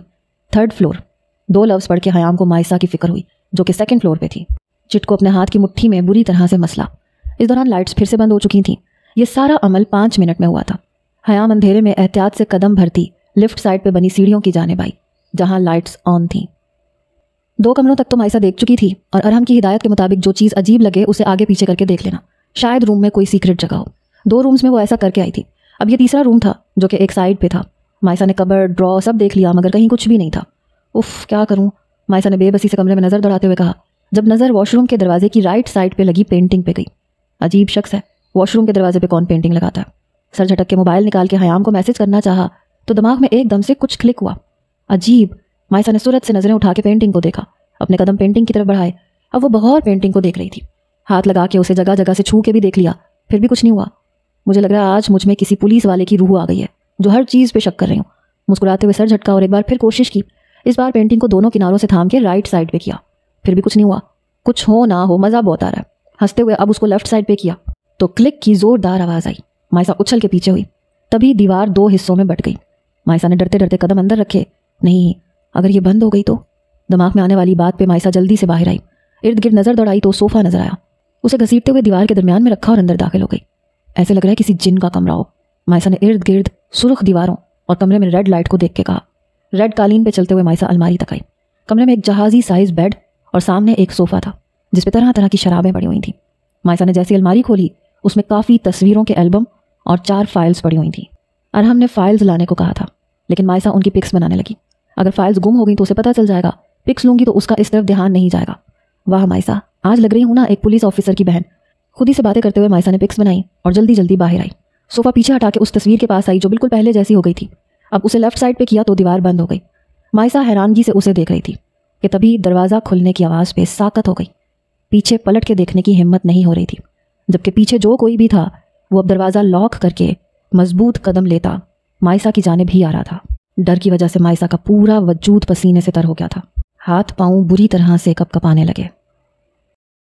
[SPEAKER 1] 3rd floor. 2 लफ्ज़ पढ़ के हयाम को मायसा की फिक्र हुई जो कि 2nd फ्लोर पे थी। चिट को अपने हाथ की मुट्ठी में बुरी तरह से मसला। इस दौरान लाइट्स फिर से बंद हो चुकी थीं। ये सारा अमल 5 मिनट में हुआ था। हयाम अंधेरे में एहतियात से कदम भरती लिफ्ट साइड पे बनी सीढ़ियों की जानिब आई जहां लाइट्स ऑन थीं। 2 कमरों तक तो मायसा देख चुकी थी और अरहम की हिदायत के मुताबिक जो चीज़ अजीब लगे उसे आगे पीछे करके देख लेना। शायद रूम में कोई सीक्रेट जगह हो। 2 रूम्स में वो ऐसा करके आई थी। अब ये तीसरा रूम था जो कि एक साइड पे था। मायसा ने कबर्ड, ड्रॉ सब देख लिया मगर कहीं कुछ भी नहीं था। उफ, क्या करूं? मायसा ने बेबसी से कमरे में नज़र दौड़ाते हुए कहा, जब नज़र वॉशरूम के दरवाजे की राइट साइड पे लगी पेंटिंग पे गई। अजीब शख्स है, वॉशरूम के दरवाजे पे कौन पेंटिंग लगाता है? सर झटक के मोबाइल निकाल के हयाम को मैसेज करना चाहा तो दिमाग में एकदम से कुछ क्लिक हुआ। अजीब। मायसा ने सूरत से नज़रें उठा के पेंटिंग को देखा। अपने कदम पेंटिंग की तरफ बढ़ाए। अब वो बहुत पेंटिंग को देख रही थी। हाथ लगा के उसे जगह जगह से छू के भी देख लिया, फिर भी कुछ नहीं हुआ। मुझे लग रहा है आज मुझ में किसी पुलिस वाले की रूह आ गई है जो हर चीज़ पे शक कर रही हूँ। मुस्कुराते हुए सर झटका और एक बार फिर कोशिश की। इस बार पेंटिंग को दोनों किनारों से थाम के राइट साइड पे किया, फिर भी कुछ नहीं हुआ। कुछ हो ना हो मज़ा बहुत आ रहा है। हंसते हुए अब उसको लेफ्ट साइड पे किया तो क्लिक की जोरदार आवाज़ आई। मायसा उछल के पीछे हुई। तभी दीवार 2 हिस्सों में बट गई। मायसा ने डरते डरते कदम अंदर रखे। नहीं, अगर ये बंद हो गई तो? दिमाग में आने वाली बात पे मायसा जल्दी से बाहर आई। इर्द गिर्द नज़र दौड़ाई तो सोफ़ा नजर आया। उसे घसीटते हुए दीवार के दरमियान में रखा और अंदर दाखिल हो गई। ऐसे लग रहा है किसी जिन का कमरा हो। मायसा ने इर्द गिर्द सुर्ख दीवारों और कमरे में रेड लाइट को देख के कहा। रेड कालीन पे चलते हुए मायसा अलमारी तक आई। कमरे में एक जहाजी साइज बेड और सामने एक सोफ़ा था जिस पे तरह तरह की शराबें पड़ी हुई थीं। मायसा ने जैसी अलमारी खोली उसमें काफ़ी तस्वीरों के एल्बम और 4 फाइल्स पड़ी हुई थीं। अरहम ने फाइल्स लाने को कहा था लेकिन मायसा उनकी पिक्स बनाने लगी। अगर फाइल्स गुम हो गई तो उसे पता चल जाएगा, पिक्स लूंगी तो उसका इस तरफ ध्यान नहीं जाएगा। वाह मायसा, आज लग रही हूँ ना एक पुलिस ऑफिसर की बहन। खुद ही से बातें करते हुए मायसा ने पिक्स बनाई और जल्दी जल्दी बाहर आई। सोफ़ा पीछे हटा के उस तस्वीर के पास आई जो बिल्कुल पहले जैसी हो गई थी। अब उसे लेफ्ट साइड पे किया तो दीवार बंद हो गई। मायसा हैरानगी से उसे देख रही थी कि तभी दरवाज़ा खुलने की आवाज़ पे साकत हो गई। पीछे पलट के देखने की हिम्मत नहीं हो रही थी, जबकि पीछे जो कोई भी था वो अब दरवाज़ा लॉक करके मजबूत कदम लेता मायसा की जानिब ही आ रहा था। डर की वजह से मायसा का पूरा वजूद पसीने से तर हो गया था। हाथ पाँव बुरी तरह से कपकपाने लगे।